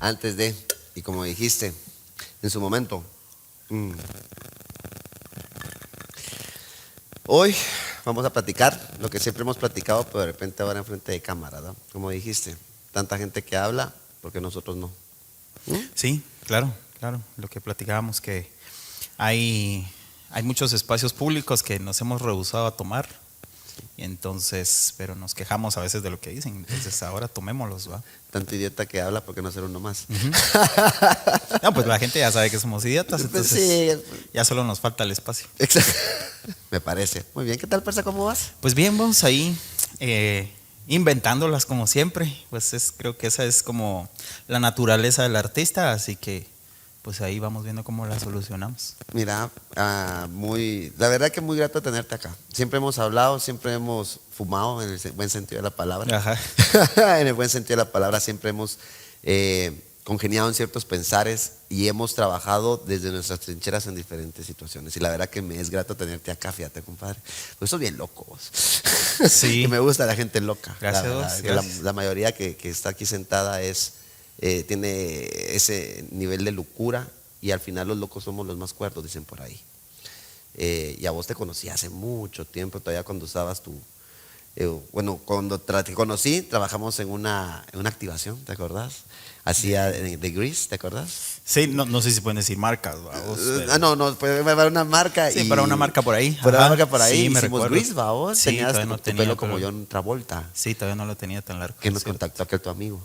antes de, y como dijiste, en su momento. Hoy vamos a platicar lo que siempre hemos platicado, pero de repente ahora en frente de cámara, ¿no? Como dijiste, tanta gente que habla, porque nosotros no. Sí, claro. Lo que platicábamos, que hay muchos espacios públicos que nos hemos rehusado a tomar. Y entonces, pero nos quejamos a veces de lo que dicen. Entonces ahora tomémoslos, ¿va? Tanto idiota que habla, porque no ser uno más. No, pues la gente ya sabe que somos idiotas, entonces Sí. ya solo nos falta el espacio. Exacto. Me parece. Muy bien, ¿qué tal, Persa? ¿Cómo vas? Pues bien, vamos ahí inventándolas como siempre. Pues creo que esa es como la naturaleza del artista, así que pues ahí vamos viendo cómo la solucionamos. Mira, la verdad que muy grato tenerte acá. Siempre hemos hablado, siempre hemos fumado en el buen sentido de la palabra. Ajá. En el buen sentido de la palabra siempre hemos congeniado en ciertos pensares y hemos trabajado desde nuestras trincheras en diferentes situaciones. Y la verdad que me es grato tenerte acá, fíjate, compadre. Pues sos bien loco vos. Sí. Y me gusta la gente loca. Gracias. La mayoría que está aquí sentada tiene ese nivel de locura, y al final los locos somos los más cuerdos, dicen por ahí. Y a vos te conocí hace mucho tiempo, todavía cuando usabas cuando te conocí, trabajamos en una activación, ¿te acordás? Hacía de Grease, ¿te acordás? Sí, no sé si pueden decir marcas. Vos, pero... No, puede haber una marca. Sí, para una marca por ahí. Para una marca por ahí, sí, me hicimos recuerdo. Grease, vos. Sí, Tenías todavía no tu tenía pelo como John Travolta. Sí, todavía no lo tenía tan largo. Que nos contactó aquel tu amigo.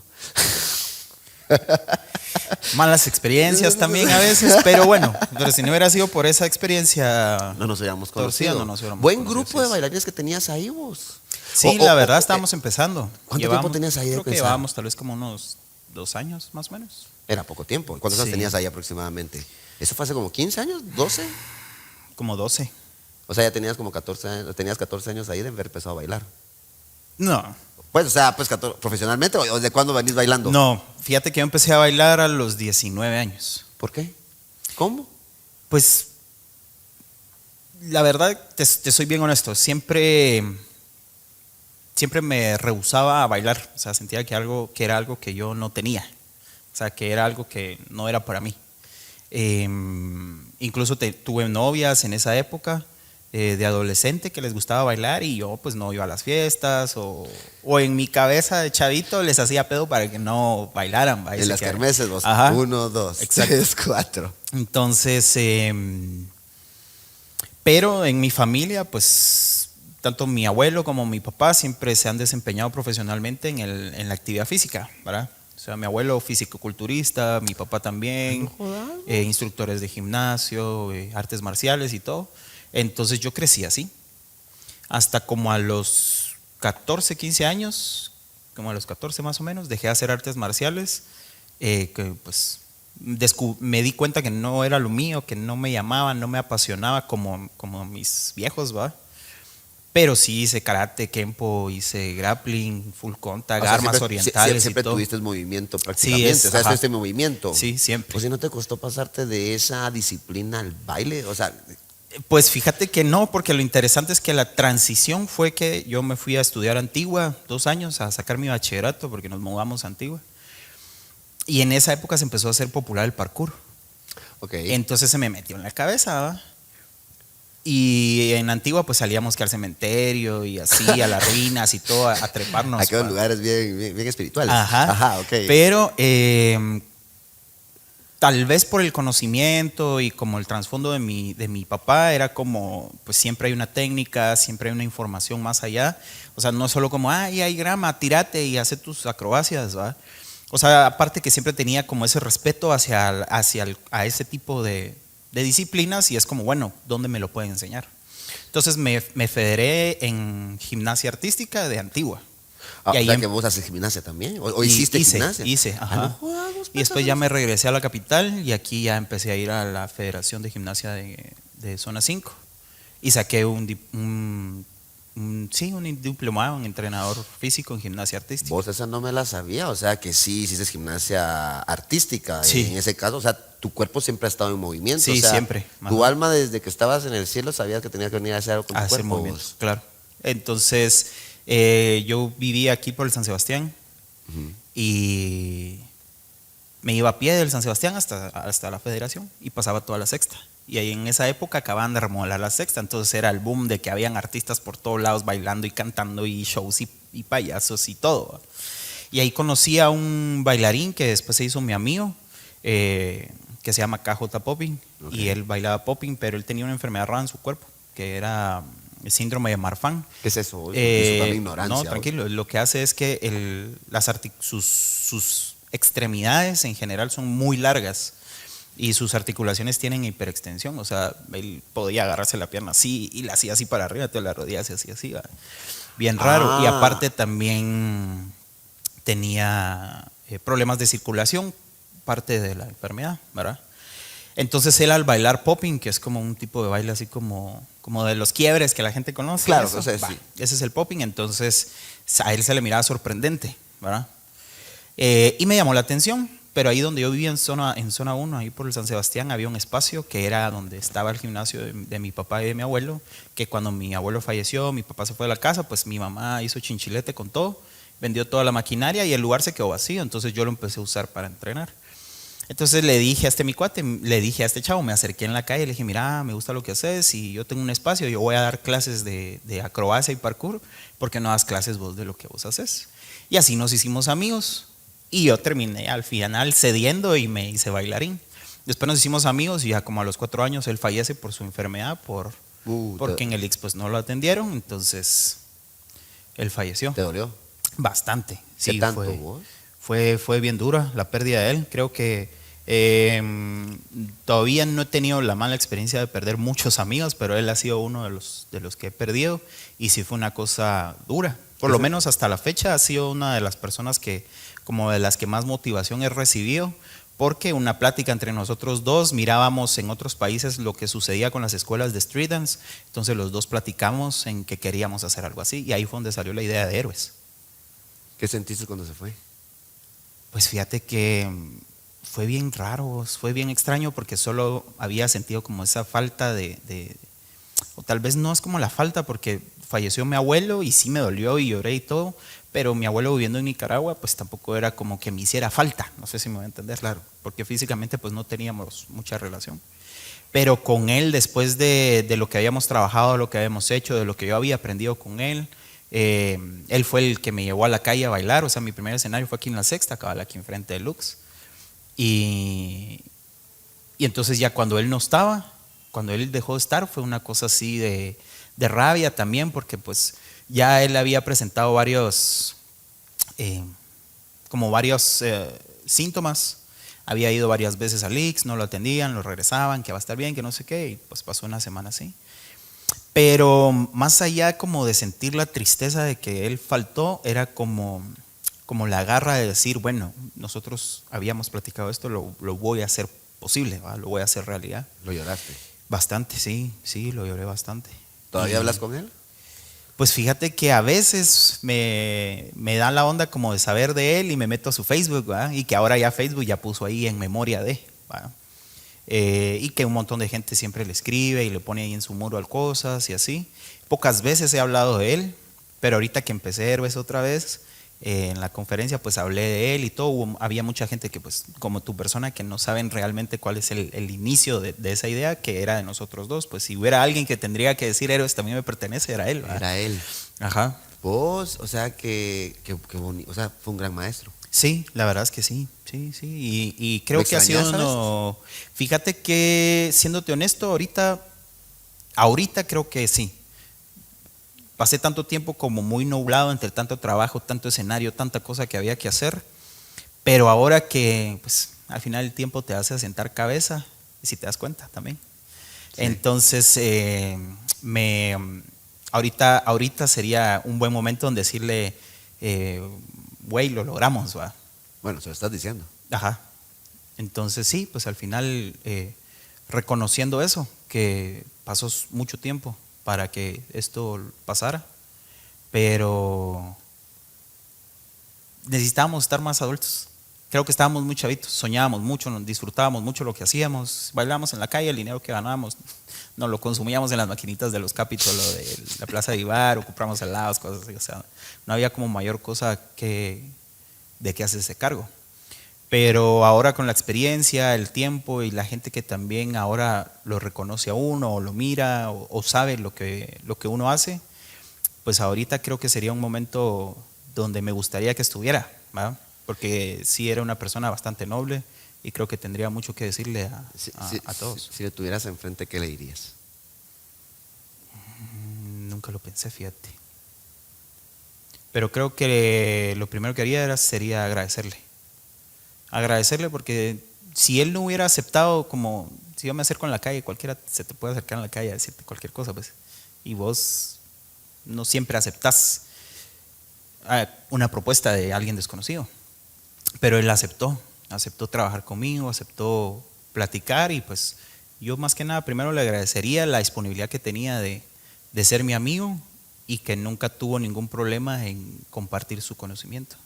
Malas experiencias también a veces, pero bueno, pero si no hubiera sido por esa experiencia no nos hubiéramos torcida, conocido. no nos hubiéramos Buen conocido, grupo de sí. bailarines que tenías ahí vos. Sí, la verdad estábamos empezando. ¿Cuánto tiempo tenías ahí de Creo que pensar? llevábamos tal vez como unos 2 años más o menos. Era poco tiempo. ¿Cuántos años Sí. tenías ahí aproximadamente? ¿Eso fue hace como 15 años? ¿12? Como 12. O sea, ya tenías como 14 años, tenías 14 años ahí de haber empezado a bailar. No, Pues, o sea, pues 14, ¿profesionalmente o de cuándo venís bailando? no, fíjate que yo empecé a bailar a los 19 años. ¿Por qué? ¿Cómo? Pues, la verdad, te soy bien honesto, siempre me rehusaba a bailar. O sea, sentía que era algo que yo no tenía. O sea, que era algo que no era para mí. Incluso tuve novias en esa época de adolescente que les gustaba bailar, y yo pues no iba a las fiestas, o en mi cabeza de chavito les hacía pedo para que no bailaran. En las kermeses vos. Ajá. 1, 2, Exacto. 3, 4. Entonces, pero en mi familia, pues tanto mi abuelo como mi papá siempre se han desempeñado profesionalmente en la actividad física, ¿verdad? O sea, mi abuelo fisicoculturista, mi papá también, instructores de gimnasio, artes marciales y todo. Entonces yo crecí así, hasta como a los 14, 15 años, como a los 14 más o menos, dejé de hacer artes marciales, que pues me di cuenta que no era lo mío, que no me llamaba, no me apasionaba como mis viejos, ¿va? Pero sí hice karate, kempo, hice grappling, full contact, armas orientales Siempre y todo. tuviste el movimiento prácticamente. Sí, o sea, este movimiento. Sí, siempre. Pues si no te costó pasarte de esa disciplina al baile, o sea. Pues fíjate que no, porque lo interesante es que la transición fue que yo me fui a estudiar a Antigua 2 años a sacar mi bachillerato, porque nos mudamos a Antigua. Y en esa época se empezó a hacer popular el parkour. Okay. Entonces se me metió en la cabeza, ¿va? Y en Antigua pues salíamos que al cementerio y así, a las ruinas y todo, a treparnos. Aquellos lugares bien espirituales. Ajá, ok. Pero tal vez por el conocimiento y como el trasfondo de mi papá, era como, pues siempre hay una técnica, siempre hay una información más allá. O sea, no es solo como, ay, hay grama, tírate y hace tus acrobacias, ¿va? O sea, aparte que siempre tenía como ese respeto a ese tipo de disciplinas, y es como, bueno, ¿dónde me lo pueden enseñar? Entonces me federé en gimnasia artística de Antigua. Y ahí que vos haces gimnasia también, o hiciste gimnasia. Hice, ajá. Y después ya me regresé a la capital, y aquí ya empecé a ir a la Federación de Gimnasia de Zona 5. Y saqué un diplomado en entrenador físico en gimnasia artística. Vos esa no me la sabía, o sea que sí hiciste gimnasia artística. Sí. En ese caso, o sea, tu cuerpo siempre ha estado en movimiento. Sí, o sea, siempre. Tu alma desde que estabas en el cielo sabías que tenías que venir a hacer algo con tu hacer cuerpo. movimientos, claro. Entonces, yo vivía aquí por el San Sebastián, y me iba a pie del San Sebastián hasta la Federación y pasaba toda la Sexta. Y ahí en esa época acababan de remodelar la Sexta, entonces era el boom de que habían artistas por todos lados bailando y cantando y shows y payasos y todo. Y ahí conocí a un bailarín que después se hizo mi amigo, que se llama KJ Popping, y él bailaba popping, pero él tenía una enfermedad rara en su cuerpo, que era el síndrome de Marfan. ¿Qué es eso? Es toda mi ignorancia. No, tranquilo, lo que hace es que sus extremidades en general son muy largas y sus articulaciones tienen hiperextensión, o sea, él podía agarrarse la pierna así y la hacía así para arriba, toda la rodilla se hacía así, ¿va? Bien raro. Y aparte también tenía problemas de circulación, parte de la enfermedad, ¿verdad? Entonces él al bailar popping, que es como un tipo de baile así como de los quiebres que la gente conoce, claro, eso, o sea, sí. ese es el popping, entonces a él se le miraba sorprendente, ¿verdad? Y me llamó la atención, pero ahí donde yo vivía en zona 1, ahí por el San Sebastián, había un espacio que era donde estaba el gimnasio de mi papá y de mi abuelo, que cuando mi abuelo falleció, mi papá se fue de la casa, pues mi mamá hizo chinchilete con todo, vendió toda la maquinaria y el lugar se quedó vacío, entonces yo lo empecé a usar para entrenar. Entonces le dije a mi cuate, le dije a este chavo, me acerqué en la calle, le dije, mira, me gusta lo que haces y yo tengo un espacio, yo voy a dar clases de acrobacia y parkour, ¿por qué no das clases vos de lo que vos haces? Y así nos hicimos amigos y yo terminé al final cediendo y me hice bailarín. Después nos hicimos amigos y ya como a los 4 años él fallece por su enfermedad, porque en el IX pues no lo atendieron, entonces él falleció. ¿Te dolió? Bastante. Sí, ¿Qué tanto vos? Fue bien dura la pérdida de él. Creo que todavía no he tenido la mala experiencia de perder muchos amigos, pero él ha sido uno de los que he perdido y sí fue una cosa dura. Por lo menos hasta la fecha ha sido una de las personas como de las que más motivación he recibido, porque una plática entre nosotros dos, mirábamos en otros países lo que sucedía con las escuelas de street dance, entonces los dos platicamos en que queríamos hacer algo así y ahí fue donde salió la idea de Héroes. ¿Qué sentiste cuando se fue? Pues fíjate que fue bien raro, fue bien extraño porque solo había sentido como esa falta o tal vez no es como la falta porque falleció mi abuelo y sí me dolió y lloré y todo, pero mi abuelo viviendo en Nicaragua pues tampoco era como que me hiciera falta, no sé si me voy a entender, claro, porque físicamente pues no teníamos mucha relación. Pero con él, después de lo que habíamos trabajado, de lo que habíamos hecho, de lo que yo había aprendido con él fue el que me llevó a la calle a bailar, o sea, mi primer escenario fue aquí en la Sexta, cabal aquí enfrente de Lux. Y entonces ya cuando él no estaba, cuando él dejó de estar, fue una cosa así de rabia también, porque pues ya él había presentado varios síntomas, había ido varias veces al IX, no lo atendían, lo regresaban, que va a estar bien, que no sé qué, y pues pasó una semana así. Pero más allá como de sentir la tristeza de que él faltó, era como la garra de decir, bueno, nosotros habíamos platicado esto, lo voy a hacer posible, ¿va? Lo voy a hacer realidad. ¿Lo lloraste? Bastante, sí, lo lloré bastante. ¿Todavía hablas con él? Pues fíjate que a veces me da la onda como de saber de él y me meto a su Facebook, ¿va? Y que ahora ya Facebook ya puso ahí en memoria de, ¿va? Y que un montón de gente siempre le escribe y le pone ahí en su muro cosas y así. Pocas veces he hablado de él, pero ahorita que empecé Héroes otra vez, en la conferencia pues hablé de él y todo. Había mucha gente que pues como tu persona que no saben realmente cuál es el inicio de esa idea que era de nosotros dos. Pues si hubiera alguien que tendría que decir Héroes también me pertenece, era él, ¿verdad? Era él. Ajá. Vos, o sea que bonito, o sea, fue un gran maestro. Sí, la verdad es que sí. Y creo que ha sido uno. Fíjate que, siéndote honesto, ahorita creo que sí. Pasé tanto tiempo como muy nublado entre tanto trabajo, tanto escenario, tanta cosa que había que hacer. Pero ahora que, pues, al final el tiempo te hace sentar cabeza, y si te das cuenta también. Sí. Entonces, ahorita sería un buen momento en decirle, güey, lo logramos, va. Bueno, se lo estás diciendo. Ajá. Entonces sí, pues al final reconociendo eso, que pasó mucho tiempo para que esto pasara, pero necesitábamos estar más adultos. Creo que estábamos muy chavitos, soñábamos mucho, disfrutábamos mucho lo que hacíamos, bailábamos en la calle, el dinero que ganábamos nos lo consumíamos en las maquinitas de los Capitol de la Plaza de Ibar, o compramos helados, cosas así. O sea, no había como mayor cosa de que hacerse cargo. Pero ahora con la experiencia, el tiempo y la gente que también ahora lo reconoce a uno o lo mira o sabe lo que uno hace, pues ahorita creo que sería un momento donde me gustaría que estuviera, ¿verdad? Porque sí era una persona bastante noble y creo que tendría mucho que decirle a todos. Si lo tuvieras enfrente, ¿qué le dirías? Nunca lo pensé, fíjate. Pero creo que lo primero que haría sería agradecerle. Agradecerle porque si él no hubiera aceptado, como si yo me acerco en la calle, cualquiera se te puede acercar en la calle a decirte cualquier cosa, pues, y vos no siempre aceptás una propuesta de alguien desconocido. Pero él aceptó trabajar conmigo, aceptó platicar y pues yo más que nada primero le agradecería la disponibilidad que tenía de ser mi amigo y que nunca tuvo ningún problema en compartir su conocimiento.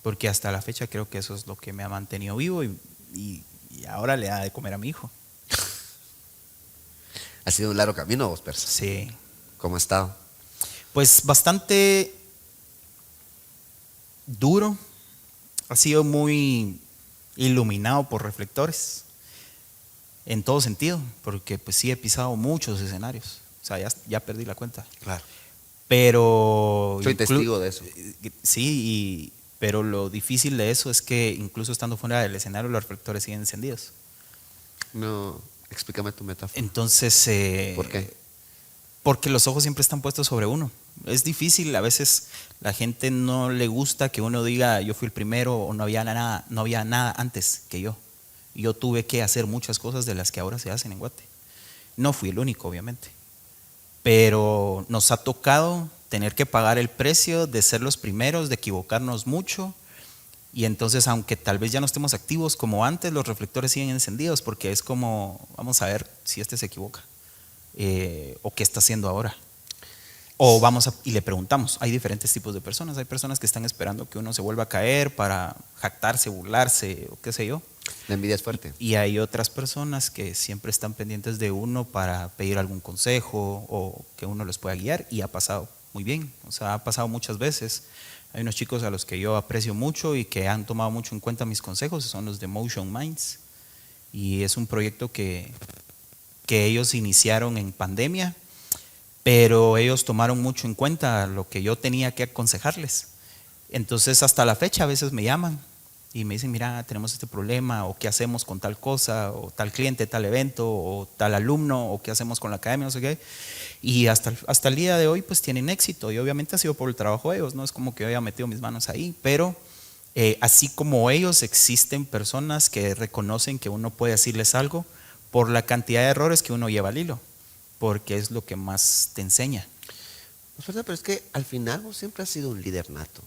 Porque hasta la fecha creo que eso es lo que me ha mantenido vivo y ahora le da de comer a mi hijo. Ha sido un largo camino, vos, Persa. Sí. ¿Cómo ha estado? Pues bastante duro. Ha sido muy iluminado por reflectores en todo sentido, porque pues sí he pisado muchos escenarios. O sea, ya perdí la cuenta. Claro. Pero Soy testigo de eso. Sí, pero lo difícil de eso es que incluso estando fuera del escenario los reflectores siguen encendidos. No, explícame tu metáfora. Entonces, ¿Por qué? Porque los ojos siempre están puestos sobre uno. Es difícil, a veces la gente no le gusta que uno diga yo fui el primero o no había nada antes que yo. Yo tuve que hacer muchas cosas de las que ahora se hacen en Guate. No fui el único, obviamente, pero nos ha tocado tener que pagar el precio de ser los primeros, de equivocarnos mucho. Y entonces, aunque tal vez ya no estemos activos como antes, los reflectores siguen encendidos porque es como, vamos a ver si este se equivoca o qué está haciendo ahora. O y le preguntamos. Hay diferentes tipos de personas. Hay personas que están esperando que uno se vuelva a caer para jactarse, burlarse o qué sé yo. La envidia es fuerte. Y hay otras personas que siempre están pendientes de uno para pedir algún consejo o que uno les pueda guiar, y ha pasado muy bien. O sea, ha pasado muchas veces. Hay unos chicos a los que yo aprecio mucho y que han tomado mucho en cuenta mis consejos, son los de Motion Minds. Y es un proyecto que ellos iniciaron en pandemia, pero ellos tomaron mucho en cuenta lo que yo tenía que aconsejarles. Entonces, hasta la fecha a veces me llaman y me dicen, mira, tenemos este problema, o qué hacemos con tal cosa, o tal cliente, tal evento, o tal alumno, o qué hacemos con la academia, no sé qué. Y hasta el día de hoy pues tienen éxito, y obviamente ha sido por el trabajo de ellos, no es como que yo haya metido mis manos ahí, pero así como ellos, existen personas que reconocen que uno puede decirles algo por la cantidad de errores que uno lleva al hilo, porque es lo que más te enseña. Pues verdad, pero es que al final vos siempre has sido un líder nato.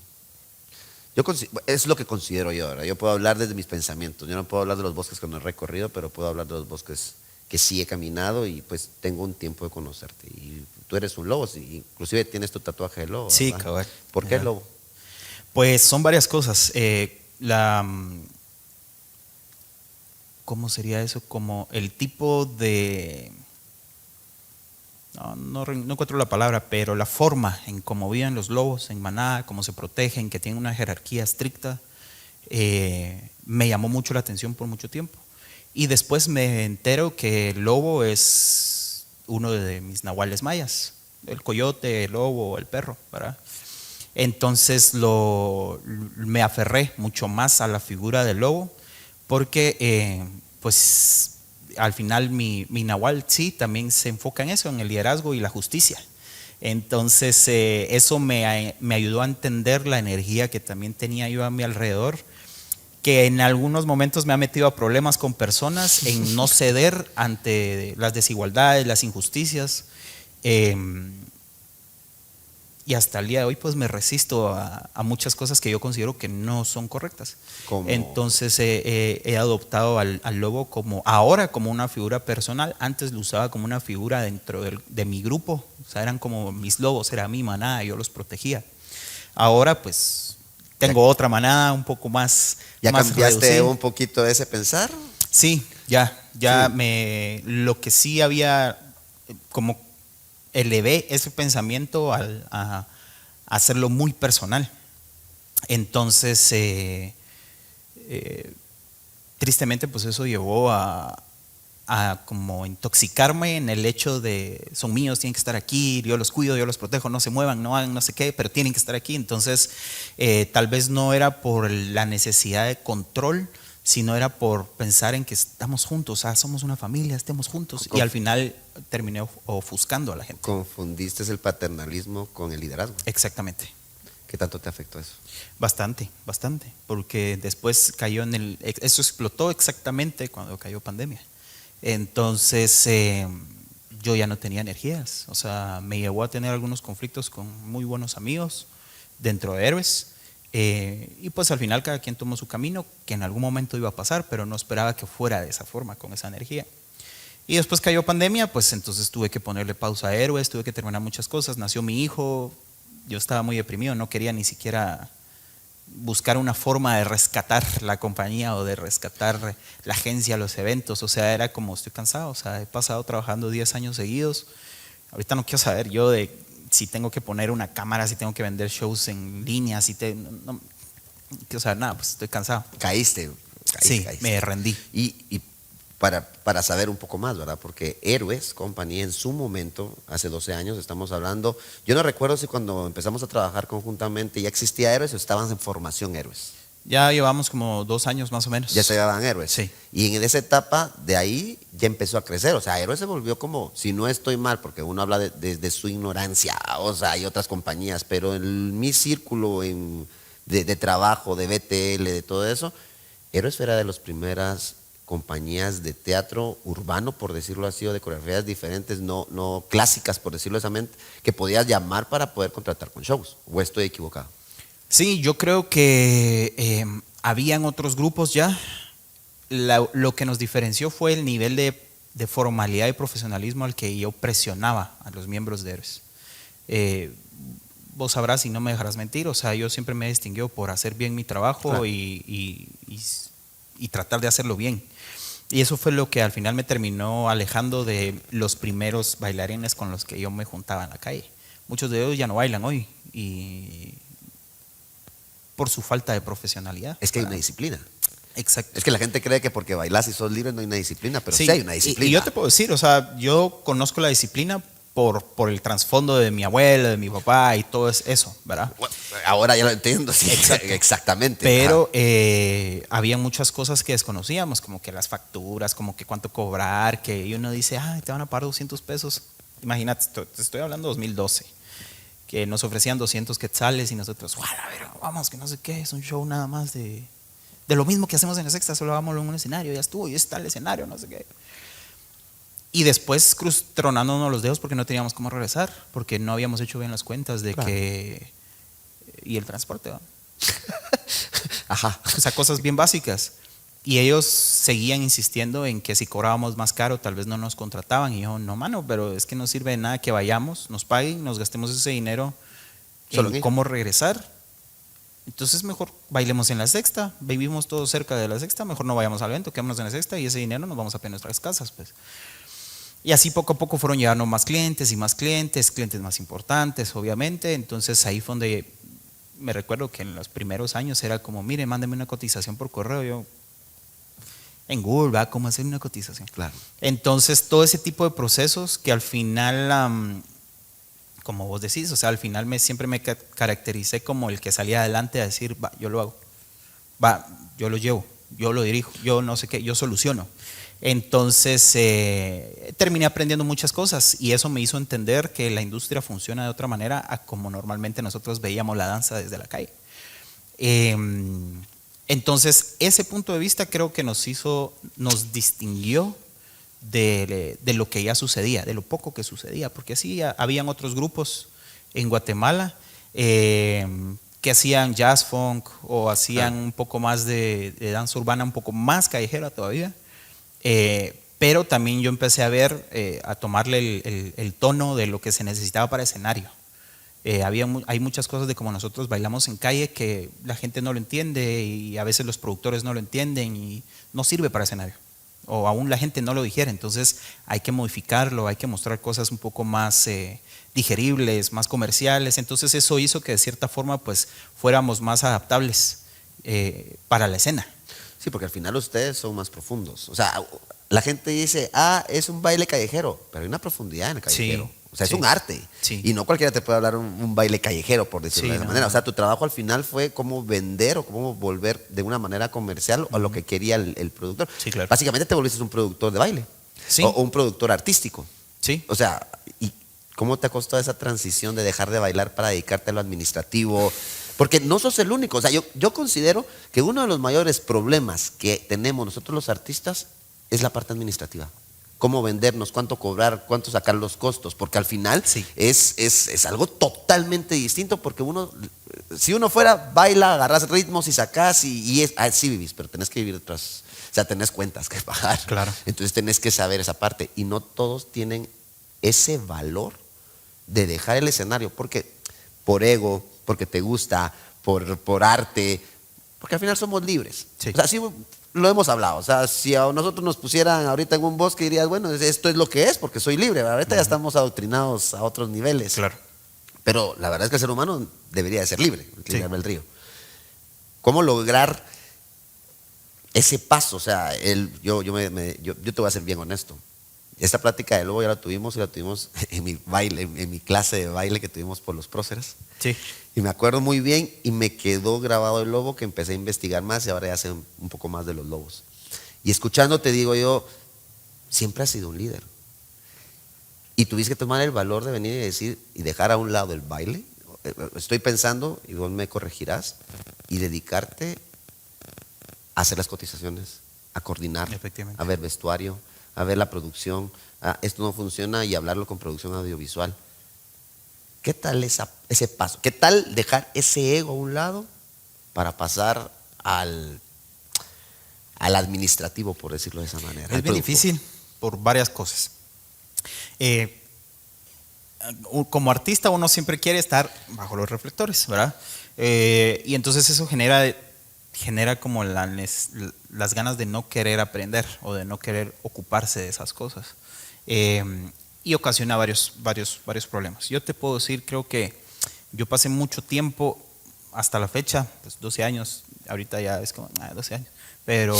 Es lo que considero yo ahora. Yo puedo hablar desde mis pensamientos. Yo no puedo hablar de los bosques que no he recorrido, pero puedo hablar de los bosques que sí he caminado y pues tengo un tiempo de conocerte. Y tú eres un lobo, inclusive tienes tu tatuaje de lobo. Sí, ¿verdad? cabal. ¿Por qué lobo? Pues son varias cosas. ¿Cómo sería eso? Como el tipo de... No encuentro la palabra, pero la forma en cómo viven los lobos en manada, cómo se protegen, que tienen una jerarquía estricta, me llamó mucho la atención por mucho tiempo. Y después me entero que el lobo es uno de mis nahuales mayas, el coyote, el lobo, el perro, ¿verdad? Entonces me aferré mucho más a la figura del lobo, porque pues al final mi nahual sí también se enfoca en eso, en el liderazgo y la justicia. Entonces eso me ayudó a entender la energía que también tenía yo a mi alrededor, que en algunos momentos me ha metido a problemas con personas en no ceder ante las desigualdades, las injusticias. Y hasta el día de hoy pues me resisto a muchas cosas que yo considero que no son correctas. ¿Cómo? Entonces he adoptado al lobo ahora como una figura personal. Antes lo usaba como una figura dentro de mi grupo. O sea, eran como mis lobos, era mi manada, yo los protegía. Ahora pues tengo otra manada un poco más. ¿Ya más cambiaste reducida. un poquito ese pensar? Sí, ya sí. Lo que sí había como elevé ese pensamiento a hacerlo muy personal. Entonces tristemente pues eso llevó a como intoxicarme en el hecho de son míos, tienen que estar aquí, yo los cuido, yo los protejo, no se muevan, no hagan no sé qué, pero tienen que estar aquí. Entonces tal vez no era por la necesidad de control, sino era por pensar en que estamos juntos, somos una familia, estemos juntos, y al final terminé ofuscando a la gente. Confundiste el paternalismo con el liderazgo. Exactamente. ¿Qué tanto te afectó eso? Bastante, porque después cayó eso explotó exactamente cuando cayó pandemia. Entonces yo ya no tenía energías, o sea, me llevó a tener algunos conflictos con muy buenos amigos dentro de Héroes, y pues al final cada quien tomó su camino, que en algún momento iba a pasar, pero no esperaba que fuera de esa forma, con esa energía. Y después cayó pandemia, pues entonces tuve que ponerle pausa a Héroes, tuve que terminar muchas cosas, nació mi hijo, yo estaba muy deprimido, no quería ni siquiera buscar una forma de rescatar la compañía o de rescatar la agencia, los eventos. O sea, era como estoy cansado, o sea, he pasado trabajando 10 años seguidos, ahorita no quiero saber yo de si tengo que poner una cámara, si tengo que vender shows en línea, no quiero saber nada, pues estoy cansado. Caíste. Sí, me rendí. Y para saber un poco más, ¿verdad? Porque Héroes Company en su momento, hace 12 años estamos hablando, yo no recuerdo si cuando empezamos a trabajar conjuntamente ya existía Héroes o estaban en formación Héroes. Ya llevamos como 2 años más o menos. Ya se llamaban Héroes. Sí. Y en esa etapa de ahí ya empezó a crecer. O sea, Héroes se volvió como, si no estoy mal, porque uno habla desde su ignorancia, o sea, hay otras compañías, pero en mi círculo de trabajo, de BTL, de todo eso, Héroes era de las primeras compañías de teatro urbano, por decirlo así, o de coreografías diferentes, no clásicas, por decirlo así, que podías llamar para poder contratar con shows. ¿O estoy equivocado? Sí, yo creo que habían otros grupos ya. Lo que nos diferenció fue el nivel de formalidad y profesionalismo al que yo presionaba a los miembros de Héroes. Vos sabrás y no me dejarás mentir, o sea, yo siempre me he distinguido por hacer bien mi trabajo, claro, y tratar de hacerlo bien. Y eso fue lo que al final me terminó alejando de los primeros bailarines con los que yo me juntaba en la calle. Muchos de ellos ya no bailan hoy, y por su falta de profesionalidad. Es que hay una disciplina. Exacto. Es que la gente cree que porque bailas y sos libre no hay una disciplina, pero sí hay una disciplina. Y yo te puedo decir, o sea, yo conozco la disciplina por el trasfondo de mi abuelo, de mi papá y todo eso, ¿verdad? Bueno, ahora ya lo entiendo, sí, exactamente. Pero había muchas cosas que desconocíamos, como que las facturas, como que cuánto cobrar, que uno dice, te van a pagar 200 pesos. Imagínate, te estoy hablando de 2012, que nos ofrecían 200 quetzales y nosotros, a ver, vamos, que no sé qué, es un show nada más de lo mismo que hacemos en la Sexta, solo hagámoslo en un escenario, ya estuvo, y está el escenario, no sé qué. Y después tronándonos los dedos porque no teníamos cómo regresar, porque no habíamos hecho bien las cuentas de, claro, que y el transporte, ¿no? Ajá. O sea, cosas bien básicas. Y ellos seguían insistiendo en que si cobrábamos más caro tal vez no nos contrataban. Y yo, no mano, pero es que no sirve de nada que vayamos, nos paguen, nos gastemos ese dinero en cómo regresar. Entonces mejor bailemos en la Sexta, vivimos todos cerca de la Sexta, mejor no vayamos al evento, quedémonos en la Sexta y ese dinero nos vamos a pedir nuestras casas, pues. Y así poco a poco fueron llegando más clientes y más clientes más importantes, obviamente. Entonces ahí fue donde me recuerdo que en los primeros años era como, mire, mándeme una cotización por correo. Yo, en Google, ¿va? ¿Cómo hacer una cotización? Claro. Entonces todo ese tipo de procesos que al final, como vos decís, o sea, al final siempre me caractericé como el que salía adelante a decir, va, yo lo hago, va, yo lo llevo, yo lo dirijo, yo no sé qué, yo soluciono. Entonces terminé aprendiendo muchas cosas y eso me hizo entender que la industria funciona de otra manera a como normalmente nosotros veíamos la danza desde la calle. Entonces ese punto de vista creo que nos distinguió de lo que ya sucedía, de lo poco que sucedía, porque sí habían otros grupos en Guatemala que hacían jazz funk o hacían un poco más de danza urbana, un poco más callejera todavía. Pero también yo empecé a ver, a tomarle el tono de lo que se necesitaba para escenario. Hay muchas cosas de como nosotros bailamos en calle que la gente no lo entiende y a veces los productores no lo entienden y no sirve para escenario. O aún la gente no lo digiere, entonces hay que modificarlo, hay que mostrar cosas un poco más digeribles, más comerciales. Entonces eso hizo que de cierta forma pues fuéramos más adaptables para la escena. Sí, porque al final ustedes son más profundos. O sea, la gente dice, es un baile callejero, pero hay una profundidad en el callejero. Sí, O sea, sí, es un arte. sí. Y no cualquiera te puede hablar un baile callejero, por decirlo Sí, de esa no, manera. no. O sea, tu trabajo al final fue cómo vender o cómo volver de una manera comercial a lo que quería el productor. Sí, claro. Básicamente te volviste un productor de baile. Sí. O un productor artístico. Sí. O sea, ¿y cómo te costó esa transición de dejar de bailar para dedicarte a lo administrativo? Porque no sos el único. O sea, yo considero que uno de los mayores problemas que tenemos nosotros los artistas es la parte administrativa. Cómo vendernos, cuánto cobrar, cuánto sacar los costos. Porque al final Sí. es algo totalmente distinto. Porque si uno fuera, baila, agarras ritmos y sacas sí vivís, pero tenés que vivir otras. O sea, tenés cuentas que pagar. Claro. Entonces tenés que saber esa parte. Y no todos tienen ese valor de dejar el escenario. Porque por ego, porque te gusta, por arte, porque al final somos libres. Sí. O sea, sí lo hemos hablado. O sea, si a nosotros nos pusieran ahorita en un bosque, dirías, bueno, esto es lo que es, porque soy libre. Ahorita ya estamos adoctrinados a otros niveles. Claro. Pero la verdad es que el ser humano debería de ser libre, Sí. libre albedrío. ¿Cómo lograr ese paso? O sea, yo te voy a ser bien honesto. Esta plática de lobo ya la tuvimos en mi baile, en mi clase de baile que tuvimos por los próceres. Sí. Y me acuerdo muy bien y me quedó grabado el lobo, que empecé a investigar más y ahora ya sé un poco más de los lobos. Y escuchándote digo yo, siempre has sido un líder. Y tuviste que tomar el valor de venir y decir y dejar a un lado el baile. Estoy pensando, y vos me corregirás, y dedicarte a hacer las cotizaciones, a coordinar, Efectivamente. a ver vestuario, a ver la producción, esto no funciona y hablarlo con producción audiovisual. ¿Qué tal ese paso? ¿Qué tal dejar ese ego a un lado para pasar al administrativo, por decirlo de esa manera? Es bien difícil por varias cosas. Como artista uno siempre quiere estar bajo los reflectores, ¿verdad? Y entonces eso genera como las ganas de no querer aprender o de no querer ocuparse de esas cosas. Y ocasiona varios problemas. Yo te puedo decir, creo que yo pasé mucho tiempo hasta la fecha, pues 12 años, ahorita ya es como 12 años, pero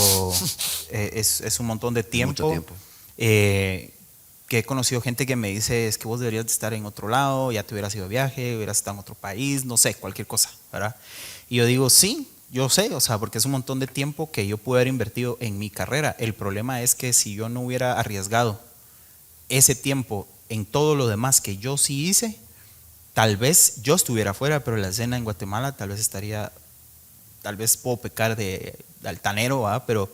es un montón de tiempo. Mucho tiempo. Que he conocido gente que me dice, es que vos deberías de estar en otro lado, ya te hubieras ido de viaje, hubieras estado en otro país, no sé, cualquier cosa, ¿verdad? Y yo digo, sí, yo sé, o sea, porque es un montón de tiempo que yo pude haber invertido en mi carrera. El problema es que si yo no hubiera arriesgado ese tiempo en todo lo demás que yo sí hice, tal vez yo estuviera afuera, pero la escena en Guatemala tal vez puedo pecar de altanero, ¿verdad? Pero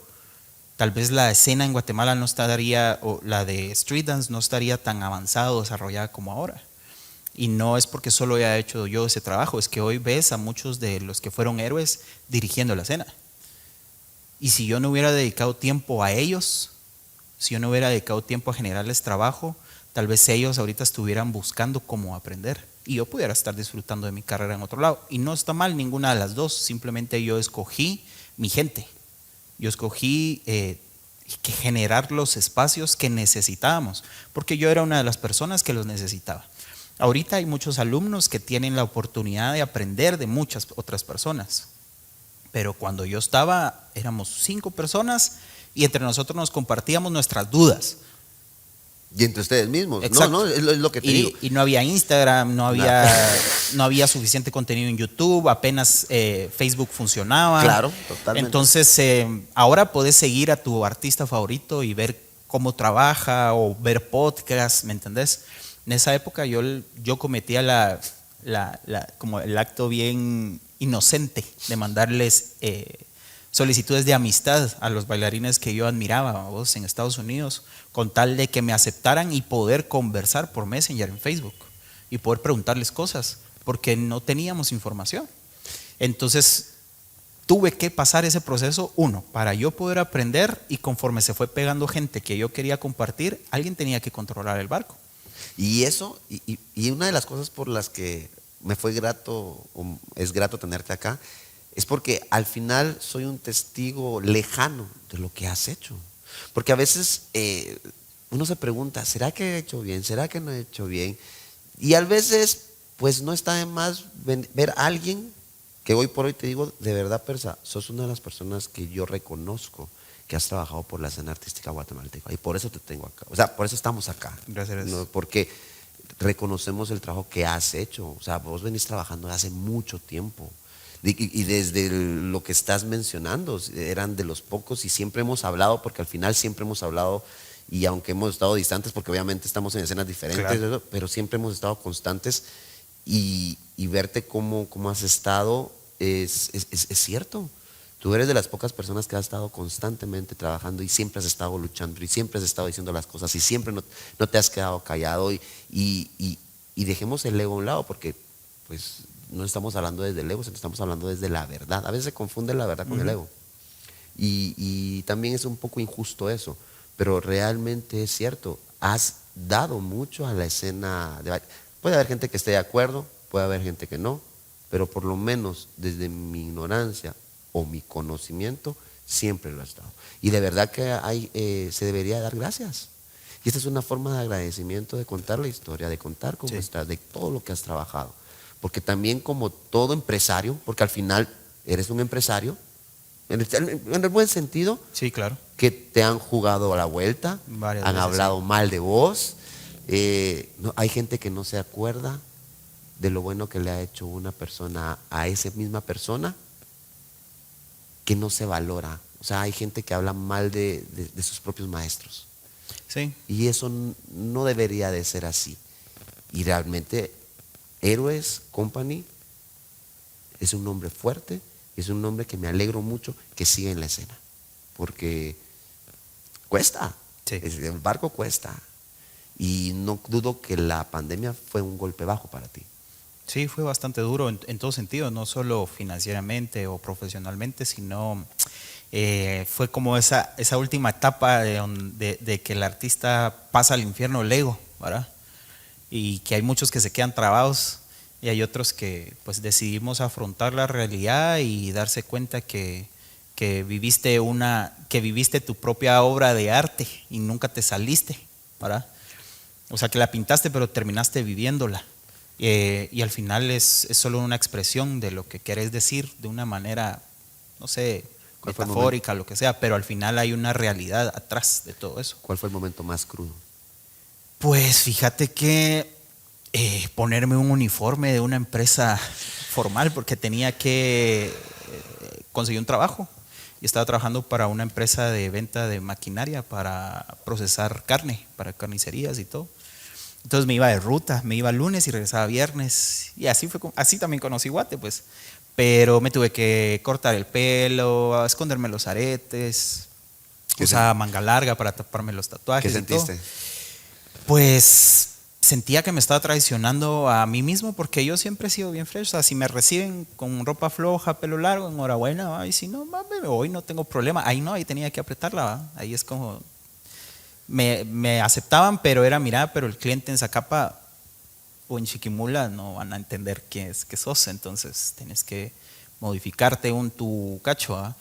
tal vez la escena en Guatemala no estaría, o la de street dance no estaría tan avanzada o desarrollada como ahora. Y no es porque solo haya hecho yo ese trabajo, es que hoy ves a muchos de los que fueron héroes dirigiendo la escena. Y si yo no hubiera dedicado tiempo a ellos, si yo no hubiera dedicado tiempo a generarles trabajo, tal vez ellos ahorita estuvieran buscando cómo aprender. Y yo pudiera estar disfrutando de mi carrera en otro lado. Y no está mal ninguna de las dos, simplemente yo escogí mi gente. Yo escogí que generar los espacios que necesitábamos, porque yo era una de las personas que los necesitaba. Ahorita hay muchos alumnos que tienen la oportunidad de aprender de muchas otras personas, pero cuando yo estaba éramos 5 personas y entre nosotros nos compartíamos nuestras dudas. Y entre ustedes mismos. Exacto. No, es lo que te digo. Y no había Instagram, no había suficiente contenido en YouTube, apenas Facebook funcionaba. Claro, totalmente. Entonces, ahora puedes seguir a tu artista favorito y ver cómo trabaja o ver podcasts, ¿me entendés? En esa época yo cometía como el acto bien inocente de mandarles solicitudes de amistad a los bailarines que yo admiraba en Estados Unidos, con tal de que me aceptaran y poder conversar por Messenger en Facebook y poder preguntarles cosas, porque no teníamos información. Entonces tuve que pasar ese proceso, para yo poder aprender, y conforme se fue pegando gente que yo quería compartir, alguien tenía que controlar el barco. Y eso, y una de las cosas por las que me fue grato, es grato tenerte acá, es porque al final soy un testigo lejano de lo que has hecho. Porque a veces uno se pregunta, ¿será que he hecho bien? ¿Será que no he hecho bien? Y a veces, pues no está de más ver a alguien que hoy por hoy te digo, de verdad, Persa, sos una de las personas que yo reconozco que has trabajado por la escena artística guatemalteca. Y por eso te tengo acá. O sea, por eso estamos acá. Gracias. ¿No? Porque reconocemos el trabajo que has hecho. O sea, vos venís trabajando hace mucho tiempo. Y desde lo que estás mencionando, eran de los pocos y siempre hemos hablado, porque al final siempre hemos hablado, y aunque hemos estado distantes, porque obviamente estamos en escenas diferentes, Claro. pero siempre hemos estado constantes y verte cómo has estado es cierto. Tú eres de las pocas personas que has estado constantemente trabajando y siempre has estado luchando y siempre has estado diciendo las cosas y siempre no te has quedado callado y dejemos el ego a un lado porque pues no estamos hablando desde el ego, sino estamos hablando desde la verdad. A veces se confunde la verdad con el ego y también es un poco injusto eso, pero realmente es cierto, has dado mucho a la escena de baile. Puede haber gente que esté de acuerdo, puede haber gente que no, pero por lo menos desde mi ignorancia o mi conocimiento, siempre lo ha estado. Y de verdad que se debería dar gracias. Y esta es una forma de agradecimiento, de contar la historia, de contar cómo estás, de todo lo que has trabajado. Porque también como todo empresario, porque al final eres un empresario, en el buen sentido, Sí, claro. que te han jugado a la vuelta, Varias han veces, hablado sí. mal de vos. Hay gente que no se acuerda de lo bueno que le ha hecho una persona a esa misma persona, que no se valora. O sea, hay gente que habla mal de sus propios maestros. Sí. Y eso no debería de ser así. Y realmente, Héroes Company es un nombre fuerte, es un nombre que me alegro mucho que siga en la escena. Porque cuesta, Sí. el barco cuesta. Y no dudo que la pandemia fue un golpe bajo para ti. Sí, fue bastante duro en todo sentido, no solo financieramente o profesionalmente, sino fue como esa última etapa de que el artista pasa al infierno del ego, ¿verdad? Y que hay muchos que se quedan trabados y hay otros que pues decidimos afrontar la realidad y darse cuenta que viviste tu propia obra de arte y nunca te saliste, ¿verdad? O sea, que la pintaste pero terminaste viviéndola. Y al final es solo una expresión de lo que querés decir de una manera, no sé, ¿Cuál fue el metafórica, lo que sea, pero al final hay una realidad atrás de todo eso. ¿Cuál fue el momento más crudo? Pues fíjate que ponerme un uniforme de una empresa formal porque tenía que conseguir un trabajo y estaba trabajando para una empresa de venta de maquinaria para procesar carne, para carnicerías y todo. Entonces me iba de ruta, me iba lunes y regresaba viernes y así también conocí Guate, pues. Pero me tuve que cortar el pelo, esconderme los aretes, usaba manga larga para taparme los tatuajes. ¿Qué y todo. sentiste? Pues sentía que me estaba traicionando a mí mismo porque yo siempre he sido bien fresh. O sea, si me reciben con ropa floja, pelo largo, enhorabuena, ¿va? Y si no, hoy no tengo problema. Ahí tenía que apretarla, ¿va? Ahí es como me aceptaban, pero era, mira, pero el cliente en Zacapa o en Chiquimula no van a entender qué es que sos, entonces tienes que modificarte tu cacho, ¿va?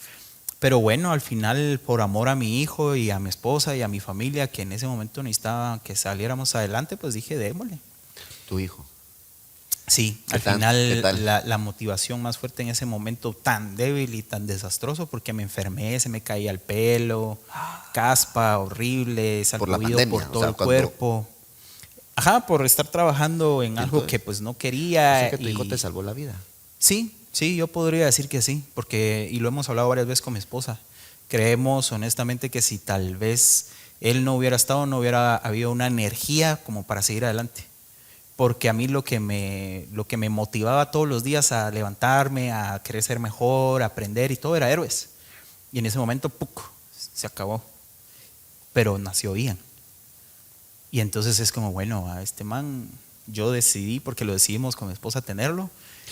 Pero bueno, al final, por amor a mi hijo y a mi esposa y a mi familia, que en ese momento necesitaba que saliéramos adelante, pues dije, démosle. Tu hijo. Sí, ¿Qué al tal? final ¿Qué tal? la motivación más fuerte en ese momento tan débil y tan desastroso, porque me enfermé, se me caía el pelo, caspa horrible, Por la salpullido pandemia, por o todo sea, el cuando- cuerpo. Ajá, por estar trabajando en algo Entonces, que pues no O quería. sea que tu hijo te salvó la vida. Sí, yo podría decir que sí, porque, y lo hemos hablado varias veces con mi esposa, creemos honestamente que si tal vez él no hubiera estado, no hubiera habido una energía como para seguir adelante. Porque a mí lo que me motivaba todos los días a levantarme, a querer ser mejor, a aprender y todo era Héroes. Y en ese momento, ¡puc!, se acabó. Pero nació Ian. Y entonces es como, bueno, a este man yo decidí, porque lo decidimos con mi esposa tenerlo.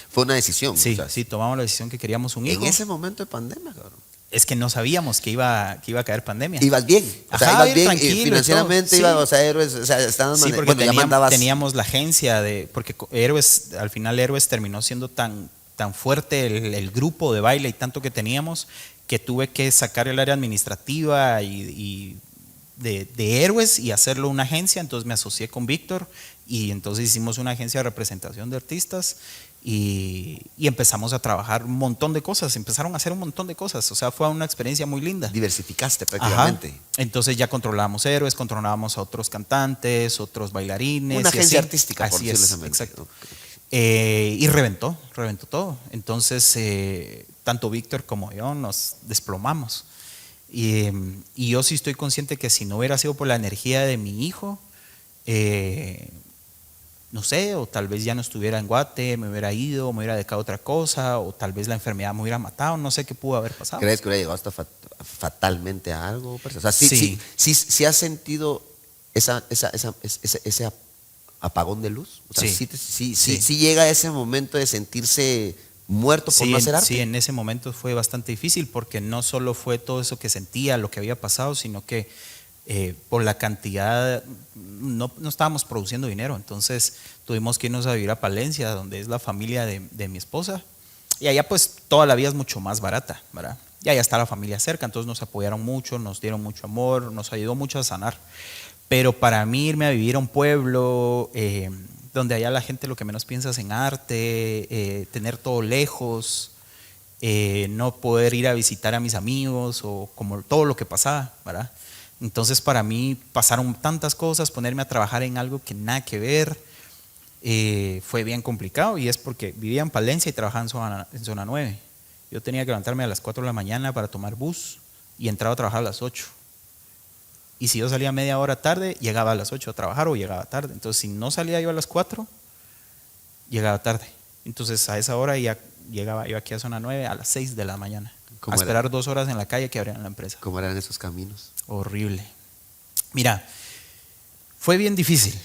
Fue una decisión. Sí, o sea, sí, tomamos la decisión que queríamos un hijo. En ese momento de pandemia, cabrón. Es que no sabíamos que iba a caer pandemia. Ibas bien. O sea, Ajá, ibas ir bien tranquilo y financieramente, todo. ibas, Sí. o sea, Héroes, o sea, estabas Sí, porque bueno, ya mandabas. teníamos la agencia porque Héroes, al final Héroes terminó siendo tan fuerte el grupo de baile y tanto que teníamos, que tuve que sacar el área administrativa y de Héroes y hacerlo una agencia. Entonces me asocié con Víctor y entonces hicimos una agencia de representación de artistas y empezamos a trabajar un montón de cosas, empezaron a hacer un montón de cosas, o sea, fue una experiencia muy linda. Diversificaste prácticamente. Ajá. Entonces ya controlábamos héroes, controlábamos a otros cantantes, otros bailarines. Una agencia así. artística, por Así decirlo es, esa manera. exacto. Y reventó todo. Entonces, tanto Víctor como yo nos desplomamos. Y yo sí estoy consciente que si no hubiera sido por la energía de mi hijo, no sé, o tal vez ya no estuviera en Guate, me hubiera ido, me hubiera dedicado a otra cosa, o tal vez la enfermedad me hubiera matado, no sé qué pudo haber pasado. ¿Crees que hubiera llegado hasta fatalmente a algo? O sea, Sí. sí has sentido ese apagón de luz. O sea, sí llega ese momento de sentirse muerto por no hacer arte. Sí, en ese momento fue bastante difícil porque no solo fue todo eso que sentía, lo que había pasado, sino que por la cantidad, no estábamos produciendo dinero, entonces tuvimos que irnos a vivir a Palencia, donde es la familia de mi esposa, y allá pues toda la vida es mucho más barata, ¿verdad? Y allá está la familia cerca, entonces nos apoyaron mucho, nos dieron mucho amor, nos ayudó mucho a sanar. Pero para mí irme a vivir a un pueblo donde allá la gente lo que menos piensa es en arte, tener todo lejos, no poder ir a visitar a mis amigos o como todo lo que pasaba, ¿verdad? Entonces para mí pasaron tantas cosas, ponerme a trabajar en algo que nada que ver, fue bien complicado, y es porque vivía en Palencia y trabajaba en zona 9. Yo tenía que levantarme a las 4 de la mañana para tomar bus y entraba a trabajar a las 8. Y si yo salía media hora tarde, llegaba a las 8 a trabajar o llegaba tarde. Entonces si no salía yo a las 4, llegaba tarde. Entonces a esa hora ya llegaba yo aquí a zona 9 a las 6 de la mañana. A esperar 2 horas en la calle que abrieran la empresa. ¿Cómo eran esos caminos? Horrible. Mira, fue bien difícil,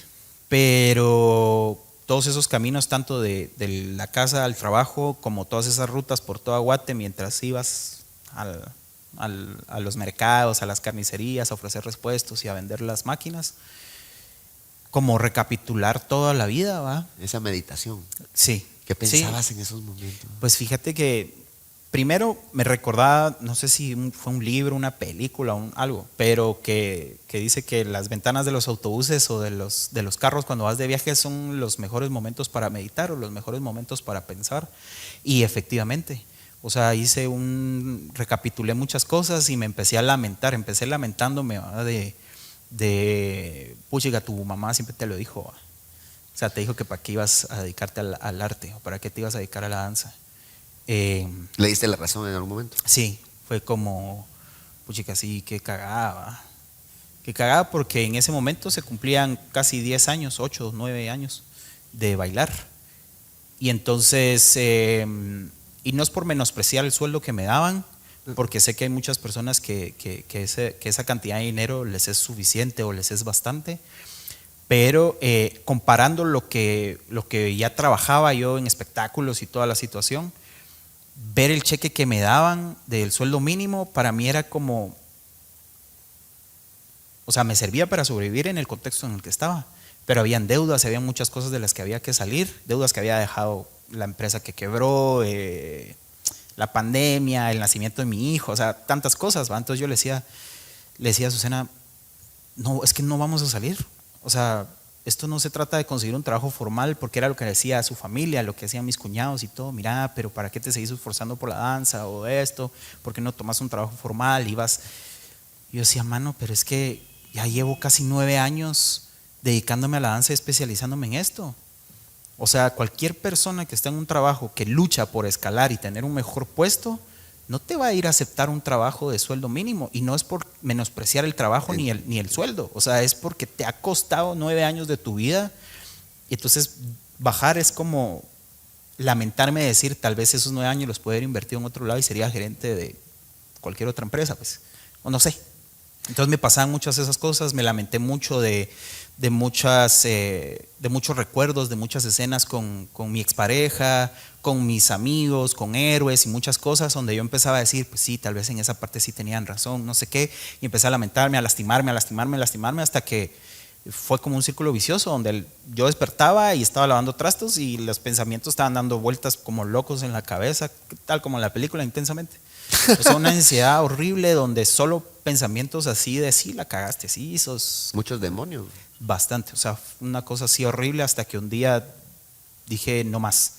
pero todos esos caminos, tanto de la casa al trabajo, como todas esas rutas por toda Guate, mientras ibas a los mercados, a las carnicerías, a ofrecer repuestos y a vender las máquinas, como recapitular toda la vida, ¿va? Esa meditación. Sí. ¿Qué pensabas en esos momentos? Pues fíjate que primero me recordaba, no sé si fue un libro, una película, algo, pero que dice que las ventanas de los autobuses o de los carros cuando vas de viaje son los mejores momentos para meditar o los mejores momentos para pensar. Y efectivamente, o sea, recapitulé muchas cosas y me empecé a lamentar, empecé lamentándome, ¿verdad? Puchiga, tu mamá siempre te lo dijo, ¿verdad? O sea, te dijo que para qué ibas a dedicarte al arte o para qué te ibas a dedicar a la danza. ¿Le diste la razón en algún momento? Sí, fue como, puchica, sí, qué cagada. Qué cagada porque en ese momento se cumplían casi 10 años, 8, 9 años de bailar. Y entonces, y no es por menospreciar el sueldo que me daban, porque sé que hay muchas personas que esa cantidad de dinero les es suficiente o les es bastante, pero comparando lo que ya trabajaba yo en espectáculos y toda la situación, ver el cheque que me daban del sueldo mínimo para mí era como, o sea, me servía para sobrevivir en el contexto en el que estaba, pero habían deudas, había muchas cosas de las que había que salir, deudas que había dejado la empresa que quebró, la pandemia, el nacimiento de mi hijo, o sea, tantas cosas, ¿va? Entonces yo le decía a Susana, no, es que no vamos a salir, o sea, esto no se trata de conseguir un trabajo formal, porque era lo que decía a su familia, lo que hacían mis cuñados y todo. Mira, pero ¿para qué te seguís esforzando por la danza o esto? ¿Por qué no tomas un trabajo formal? Y yo decía, mano, pero es que ya llevo casi 9 años dedicándome a la danza y especializándome en esto. O sea, cualquier persona que está en un trabajo que lucha por escalar y tener un mejor puesto, no te va a ir a aceptar un trabajo de sueldo mínimo, y no es por menospreciar el trabajo ni el sueldo, o sea, es porque te ha costado 9 años de tu vida, y entonces bajar es como lamentarme de decir, tal vez esos 9 años los puedo haber invertido en otro lado y sería gerente de cualquier otra empresa, pues, o no sé. Entonces me pasaban muchas de esas cosas, me lamenté mucho de muchos recuerdos, de muchas escenas con mi expareja, con mis amigos, con héroes y muchas cosas donde yo empezaba a decir, pues sí, tal vez en esa parte sí tenían razón, no sé qué, y empecé a lamentarme, a lastimarme, hasta que fue como un círculo vicioso donde yo despertaba y estaba lavando trastos y los pensamientos estaban dando vueltas como locos en la cabeza, tal como en la película Intensamente. O sea, una ansiedad horrible donde solo pensamientos así de sí, la cagaste, sí, sos... Muchos demonios. Bastante, o sea, una cosa así horrible hasta que un día dije no más.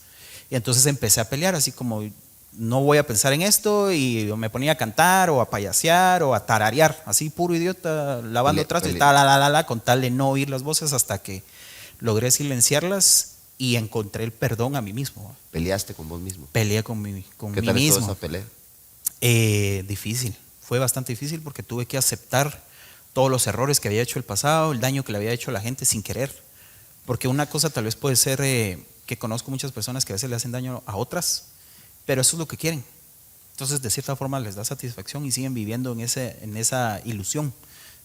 Y entonces empecé a pelear, así como no voy a pensar en esto, y me ponía a cantar o a payasear o a tararear, así puro idiota, lavando trastes, con tal de no oír las voces, hasta que logré silenciarlas y encontré el perdón a mí mismo. ¿Peleaste con vos mismo? Peleé con mí ¿Qué tal mismo. estuvo esa pelea? Difícil, fue bastante difícil porque tuve que aceptar todos los errores que había hecho el pasado, el daño que le había hecho a la gente sin querer. Porque una cosa tal vez puede ser que conozco muchas personas que a veces le hacen daño a otras, pero eso es lo que quieren. Entonces, de cierta forma les da satisfacción y siguen viviendo en esa ilusión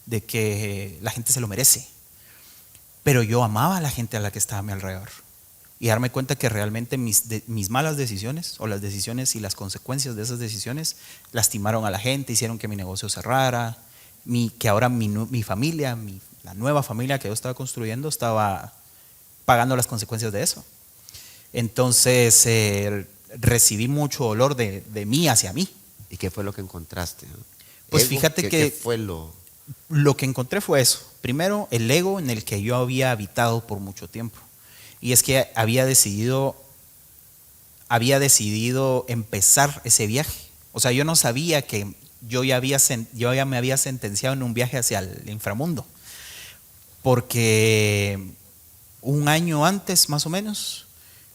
de que la gente se lo merece. Pero yo amaba a la gente a la que estaba a mi alrededor. Y darme cuenta que realmente mis malas decisiones, o las decisiones y las consecuencias de esas decisiones, lastimaron a la gente, hicieron que mi negocio cerrara, que ahora mi familia, la nueva familia que yo estaba construyendo, estaba pagando las consecuencias de eso. Entonces recibí mucho dolor de mí hacia mí. ¿Y qué fue lo que encontraste? Pues ¿Ego? fíjate que ¿Qué fue lo que encontré fue eso. Primero, el ego en el que yo había habitado por mucho tiempo. Y es que había decidido empezar ese viaje. O sea, yo no sabía que yo ya me había sentenciado en un viaje hacia el inframundo. Porque un año antes, más o menos,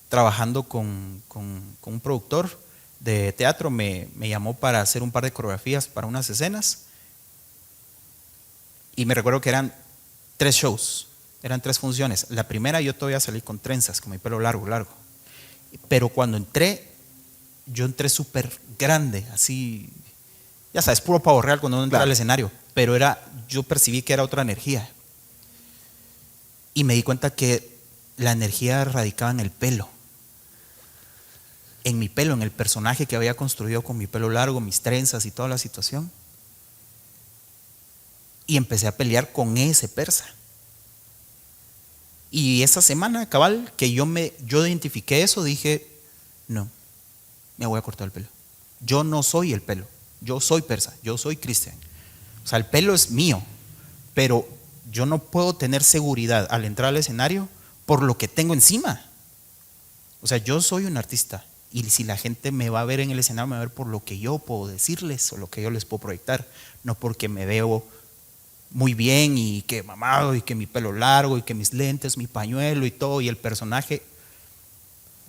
trabajando con un productor de teatro, me llamó para hacer un par de coreografías para unas escenas. Y me recuerdo que eran 3 shows, eran 3 funciones. La primera yo todavía salí con trenzas, con mi pelo largo. Pero cuando yo entré súper grande, así, ya sabes, puro pavo real cuando uno entra al escenario. Pero yo percibí que era otra energía. Y me di cuenta que la energía radicaba en el pelo. En mi pelo, en el personaje que había construido con mi pelo largo, mis trenzas y toda la situación. Y empecé a pelear con ese persa. Y esa semana, cabal, que yo identifiqué eso, dije, no, me voy a cortar el pelo. Yo no soy el pelo, yo soy persa, yo soy Cristian. O sea, el pelo es mío, pero yo no puedo tener seguridad al entrar al escenario por lo que tengo encima. O sea, yo soy un artista, y si la gente me va a ver en el escenario, me va a ver por lo que yo puedo decirles o lo que yo les puedo proyectar, no porque me veo muy bien y que mamado y que mi pelo largo y que mis lentes, mi pañuelo y todo, y el personaje.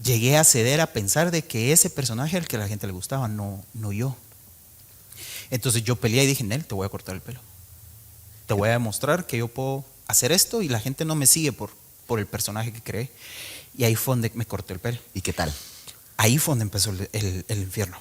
Llegué a ceder a pensar de que ese personaje al que a la gente le gustaba, no yo. Entonces yo peleé y dije, Nel, te voy a cortar el pelo. Te voy a demostrar que yo puedo hacer esto y la gente no me sigue por el personaje que creé. Y ahí fue donde me corté el pelo. ¿Y qué tal? Ahí fue donde empezó el infierno.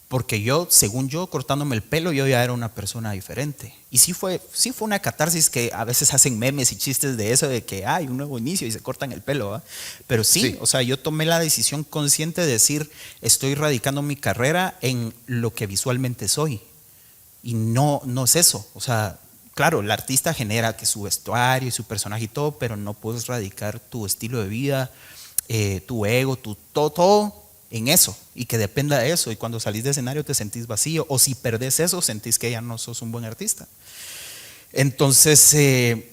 Porque según yo, cortándome el pelo, yo ya era una persona diferente. Y sí fue una catarsis, que a veces hacen memes y chistes de eso, de que hay un nuevo inicio y se cortan el pelo, ¿va? Pero sí, o sea, yo tomé la decisión consciente de decir, estoy radicando mi carrera en lo que visualmente soy. Y no es eso. O sea, claro, el artista genera que su vestuario y su personaje y todo, pero no puedes radicar tu estilo de vida, tu ego, todo en eso, y que dependa de eso. Y cuando salís de escenario te sentís vacío, o si perdés eso, sentís que ya no sos un buen artista. Entonces,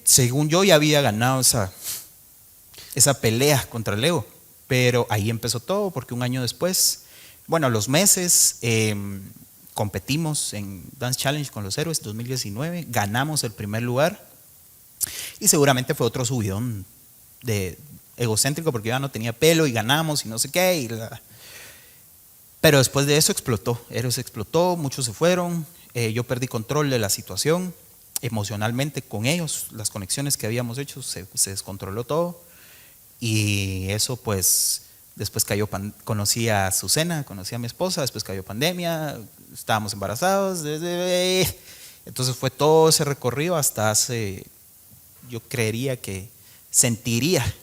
según yo, ya había ganado esa pelea contra el ego, pero ahí empezó todo, porque un año después, bueno, a los meses, competimos en Dance Challenge con los Héroes 2019, ganamos el primer lugar, y seguramente fue otro subidón de egocéntrico, porque yo ya no tenía pelo y ganamos y no sé qué. Pero después de eso explotó, Héroes explotó, muchos se fueron, yo perdí control de la situación emocionalmente con ellos, las conexiones que habíamos hecho, se descontroló todo, y eso pues después conocí a Azucena, conocí a mi esposa, después cayó pandemia, estábamos embarazados, entonces fue todo ese recorrido hasta yo creería que sentiría,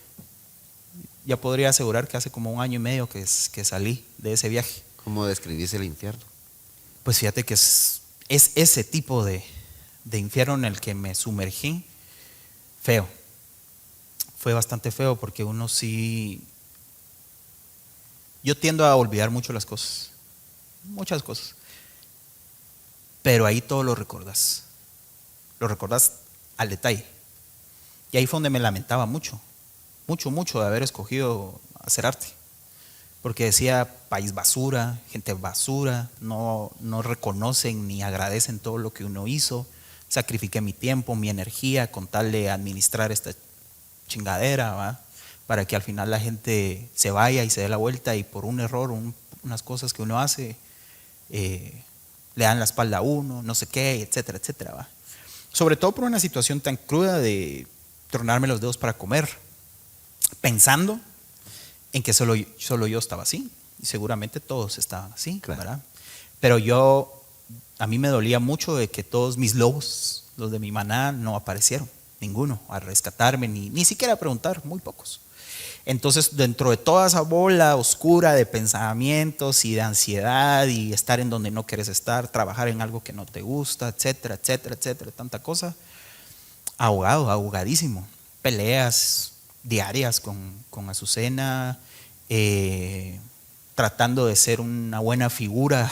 ya podría asegurar que hace como 1 año y medio que salí de ese viaje. ¿Cómo describís el infierno? Pues fíjate que es ese tipo de infierno en el que me sumergí. Feo. Fue bastante feo, porque uno sí. Yo tiendo a olvidar mucho las cosas, muchas cosas, pero ahí todo lo recordás al detalle. Y ahí fue donde me lamentaba mucho de haber escogido hacer arte, porque decía país basura, gente basura, no reconocen ni agradecen todo lo que uno hizo, sacrifiqué mi tiempo, mi energía con tal de administrar esta chingadera, ¿va? Para que al final la gente se vaya y se dé la vuelta y por un error, unas cosas que uno hace, le dan la espalda a uno, no sé qué, etcétera, etcétera, ¿va? Sobre todo por una situación tan cruda de tronarme los dedos para comer, pensando en que solo yo estaba así, y seguramente todos estaban así, claro, ¿verdad? Pero a mí me dolía mucho de que todos mis lobos, los de mi maná, no aparecieron, ninguno, a rescatarme, ni siquiera a preguntar, muy pocos. Entonces, dentro de toda esa bola oscura de pensamientos y de ansiedad y estar en donde no quieres estar, trabajar en algo que no te gusta, etcétera, etcétera, etcétera, tanta cosa, ahogadísimo, peleas diarias con Azucena, tratando de ser una buena figura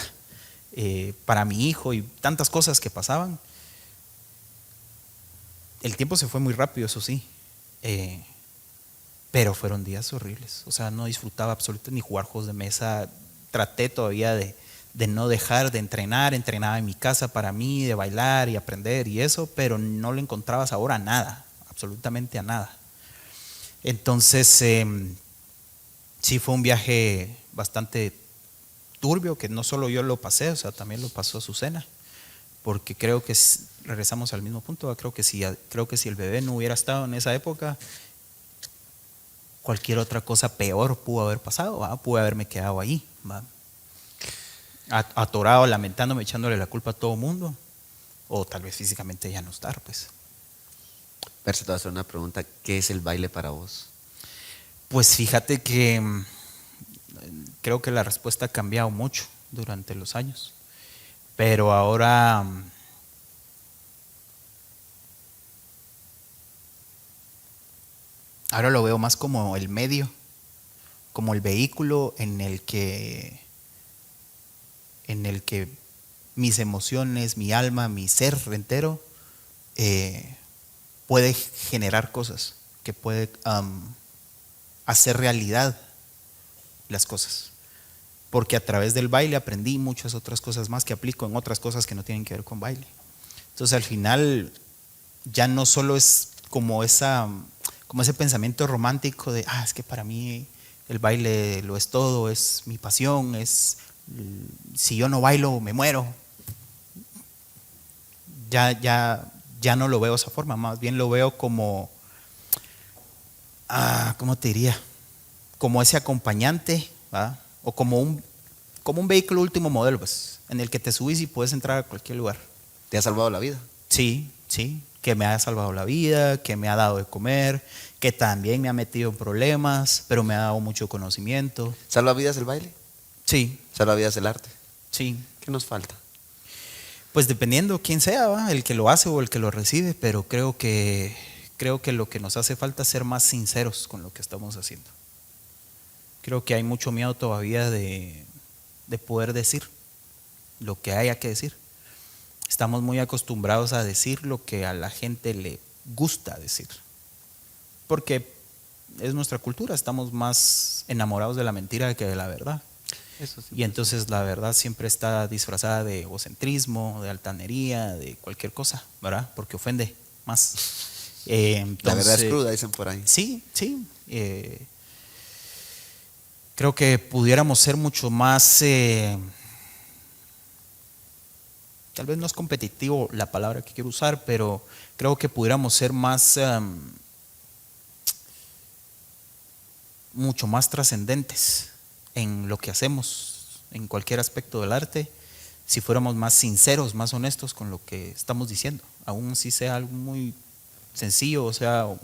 para mi hijo y tantas cosas que pasaban. El tiempo se fue muy rápido, eso sí, pero fueron días horribles. O sea, no disfrutaba absolutamente ni jugar juegos de mesa. Traté todavía de no dejar de entrenar, entrenaba en mi casa para mí, de bailar y aprender y eso, pero no le encontraba sabor a nada, absolutamente a nada. Entonces, sí fue un viaje bastante turbio, que no solo yo lo pasé, o sea, también lo pasó Azucena, porque creo que regresamos al mismo punto. Creo que si el bebé no hubiera estado en esa época, cualquier otra cosa peor pudo haber pasado, ¿va? Pude haberme quedado ahí, ¿va? Atorado, lamentándome, echándole la culpa a todo el mundo, o tal vez físicamente ya no estar, pues. Perse, te voy a hacer una pregunta. ¿Qué es el baile para vos? Pues fíjate que creo que la respuesta ha cambiado mucho durante los años, pero ahora lo veo más como el medio, como el vehículo en el que mis emociones, mi alma, mi ser entero puede generar cosas, que puede hacer realidad las cosas. Porque a través del baile aprendí muchas otras cosas más que aplico en otras cosas que no tienen que ver con baile. Entonces al final ya no solo es como ese pensamiento romántico de, es que para mí el baile lo es todo, es mi pasión, si yo no bailo me muero. Ya no lo veo de esa forma, más bien lo veo como, ¿cómo te diría? Como ese acompañante, ¿va? O como un vehículo último modelo, pues, en el que te subís y puedes entrar a cualquier lugar. ¿Te ha salvado la vida? Sí, que me ha salvado la vida, que me ha dado de comer, que también me ha metido en problemas, pero me ha dado mucho conocimiento. ¿Salvavidas el baile? Sí. ¿Salvavidas el arte? Sí. ¿Qué nos falta? Pues dependiendo quién sea, ¿va? El que lo hace o el que lo recibe, pero creo que lo que nos hace falta es ser más sinceros con lo que estamos haciendo. Creo que hay mucho miedo todavía de poder decir lo que haya que decir. Estamos muy acostumbrados a decir lo que a la gente le gusta decir, porque es nuestra cultura, estamos más enamorados de la mentira que de la verdad. Eso sí. Y entonces la verdad siempre está disfrazada de egocentrismo, de altanería, de cualquier cosa, ¿verdad? Porque ofende más. Entonces, la verdad es cruda, dicen por ahí. Sí. Creo que pudiéramos ser mucho más, tal vez no es competitivo la palabra que quiero usar, pero creo que pudiéramos ser más, mucho más trascendentes en lo que hacemos, en cualquier aspecto del arte, si fuéramos más sinceros, más honestos con lo que estamos diciendo, aún si sea algo muy sencillo, o sea, un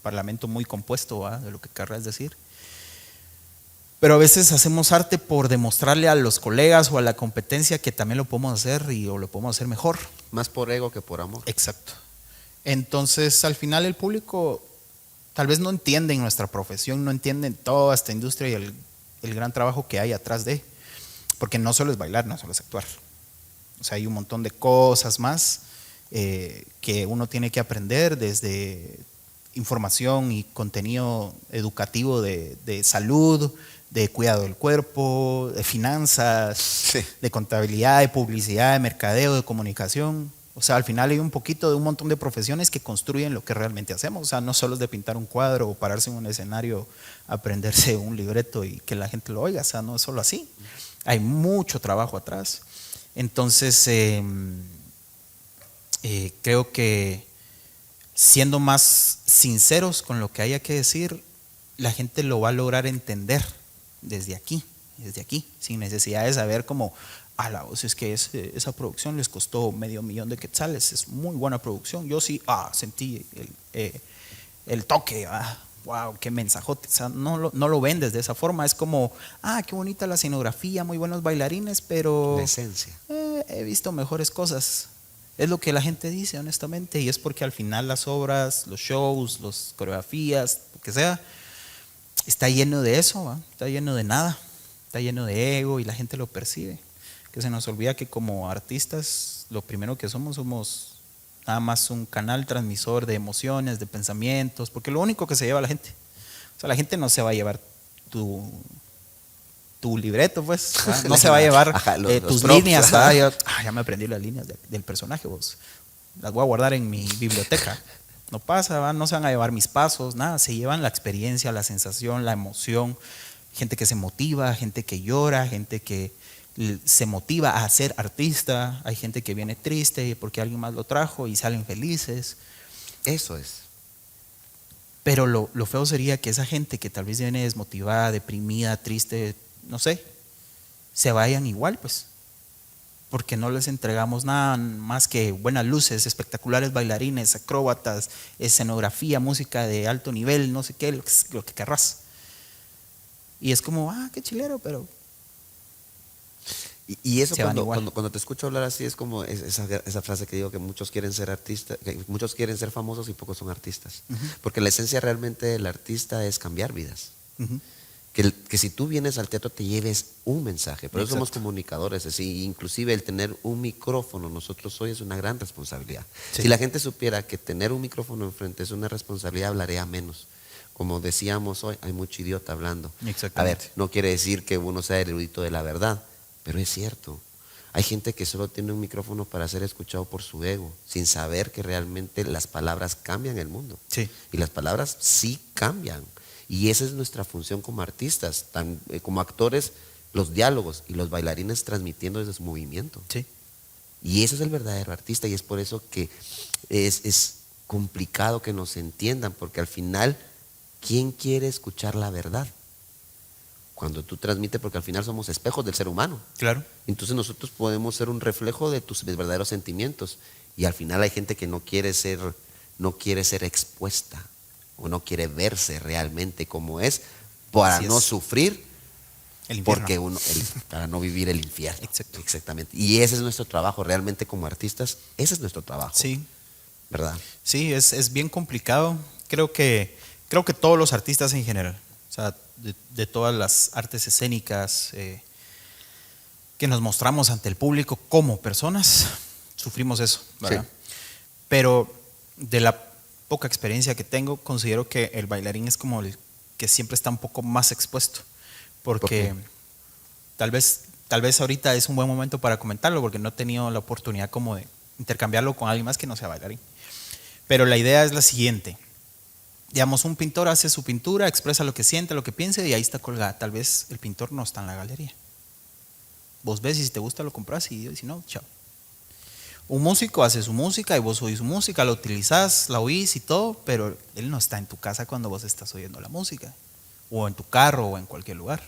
parlamento muy compuesto, ¿va? De lo que querrás decir. Pero a veces hacemos arte por demostrarle a los colegas o a la competencia que también lo podemos hacer o lo podemos hacer mejor. Más por ego que por amor. Exacto. Entonces, al final el público tal vez no entiende nuestra profesión, no entienden toda esta industria y el gran trabajo que hay atrás de, porque no solo es bailar, no solo es actuar. O sea, hay un montón de cosas más que uno tiene que aprender, desde información y contenido educativo de salud, de cuidado del cuerpo, de finanzas, Sí. de contabilidad, de publicidad, de mercadeo, de comunicación. O sea, al final hay un poquito de un montón de profesiones que construyen lo que realmente hacemos. O sea, no solo es de pintar un cuadro o pararse en un escenario, aprenderse un libreto y que la gente lo oiga. O sea, no es solo así. Hay mucho trabajo atrás. Entonces, creo que siendo más sinceros con lo que haya que decir, la gente lo va a lograr entender desde aquí, sin necesidad de saber cómo, a la voz es que esa producción les costó $500,000 de quetzales, es muy buena producción. Yo sí, sentí el toque, wow, qué mensajote. O sea, no lo vendes de esa forma, es como, qué bonita la escenografía, muy buenos bailarines, pero La esencia. he visto mejores cosas. Es lo que la gente dice, honestamente, y es porque al final las obras, los shows, las coreografías, lo que sea, está lleno de eso, ¿va? Está lleno de nada, está lleno de ego y la gente lo percibe. Que se nos olvida que como artistas, lo primero que somos nada más un canal transmisor de emociones, de pensamientos, porque lo único que se lleva la gente. O sea, la gente no se va a llevar tu libreto, pues, ¿verdad? No se va a llevar tus props, líneas. Ya me aprendí las líneas del personaje, vos. Las voy a guardar en mi biblioteca. No pasa, ¿va? No se van a llevar mis pasos, nada. Se llevan la experiencia, la sensación, la emoción. Gente que se motiva, gente que llora, gente que se motiva a ser artista. Hay gente que viene triste porque alguien más lo trajo y salen felices. Eso es. Pero lo feo sería que esa gente que tal vez viene desmotivada, deprimida, triste, no sé, se vayan igual, pues, porque no les entregamos nada más que buenas luces, espectaculares bailarines, acróbatas, escenografía, música de alto nivel, no sé qué, lo que querrás. Y es como, qué chilero, pero Y eso se van igual. cuando te escucho hablar así es como esa frase que digo que muchos quieren ser artistas, que muchos quieren ser famosos y pocos son artistas. Porque la esencia realmente del artista es cambiar vidas. Que si tú vienes al teatro te lleves un mensaje. Por eso somos comunicadores. Así, inclusive el tener un micrófono nosotros hoy es una gran responsabilidad. Sí. Si la gente supiera que tener un micrófono enfrente es una responsabilidad, hablaría menos. Como decíamos hoy, hay mucho idiota hablando. A ver, no quiere decir que uno sea el erudito de la verdad, pero es cierto. Hay gente que solo tiene un micrófono para ser escuchado por su ego, sin saber que realmente las palabras cambian el mundo. Sí. Y las palabras sí cambian. Y esa es nuestra función como artistas, como actores, los diálogos y los bailarines transmitiendo desde su movimiento. Sí. Y ese es el verdadero artista y es por eso que es complicado que nos entiendan, porque al final, ¿quién quiere escuchar la verdad? Cuando tú transmites, porque al final somos espejos del ser humano. Claro. Entonces nosotros podemos ser un reflejo de tus verdaderos sentimientos. Y al final hay gente que no quiere ser expuesta o no quiere verse realmente como es para no sufrir el infierno. para no vivir el infierno. Exacto. Exactamente. Y ese es nuestro trabajo, realmente como artistas, ese es nuestro trabajo. Sí. ¿Verdad? Sí, es bien complicado. Creo que todos los artistas en general, o sea, de todas las artes escénicas que nos mostramos ante el público como personas, sufrimos eso, ¿verdad? Sí. Pero de la poca experiencia que tengo, considero que el bailarín es como el que siempre está un poco más expuesto, porque tal vez ahorita es un buen momento para comentarlo, porque no he tenido la oportunidad como de intercambiarlo con alguien más que no sea bailarín. Pero la idea es la siguiente. Digamos, un pintor hace su pintura, expresa lo que siente, lo que piensa y ahí está colgada. Tal vez el pintor no está en la galería. Vos ves y si te gusta lo compras y si no, chao. Un músico hace su música y vos oís su música, la utilizás, la oís y todo, pero él no está en tu casa cuando vos estás oyendo la música, o en tu carro o en cualquier lugar,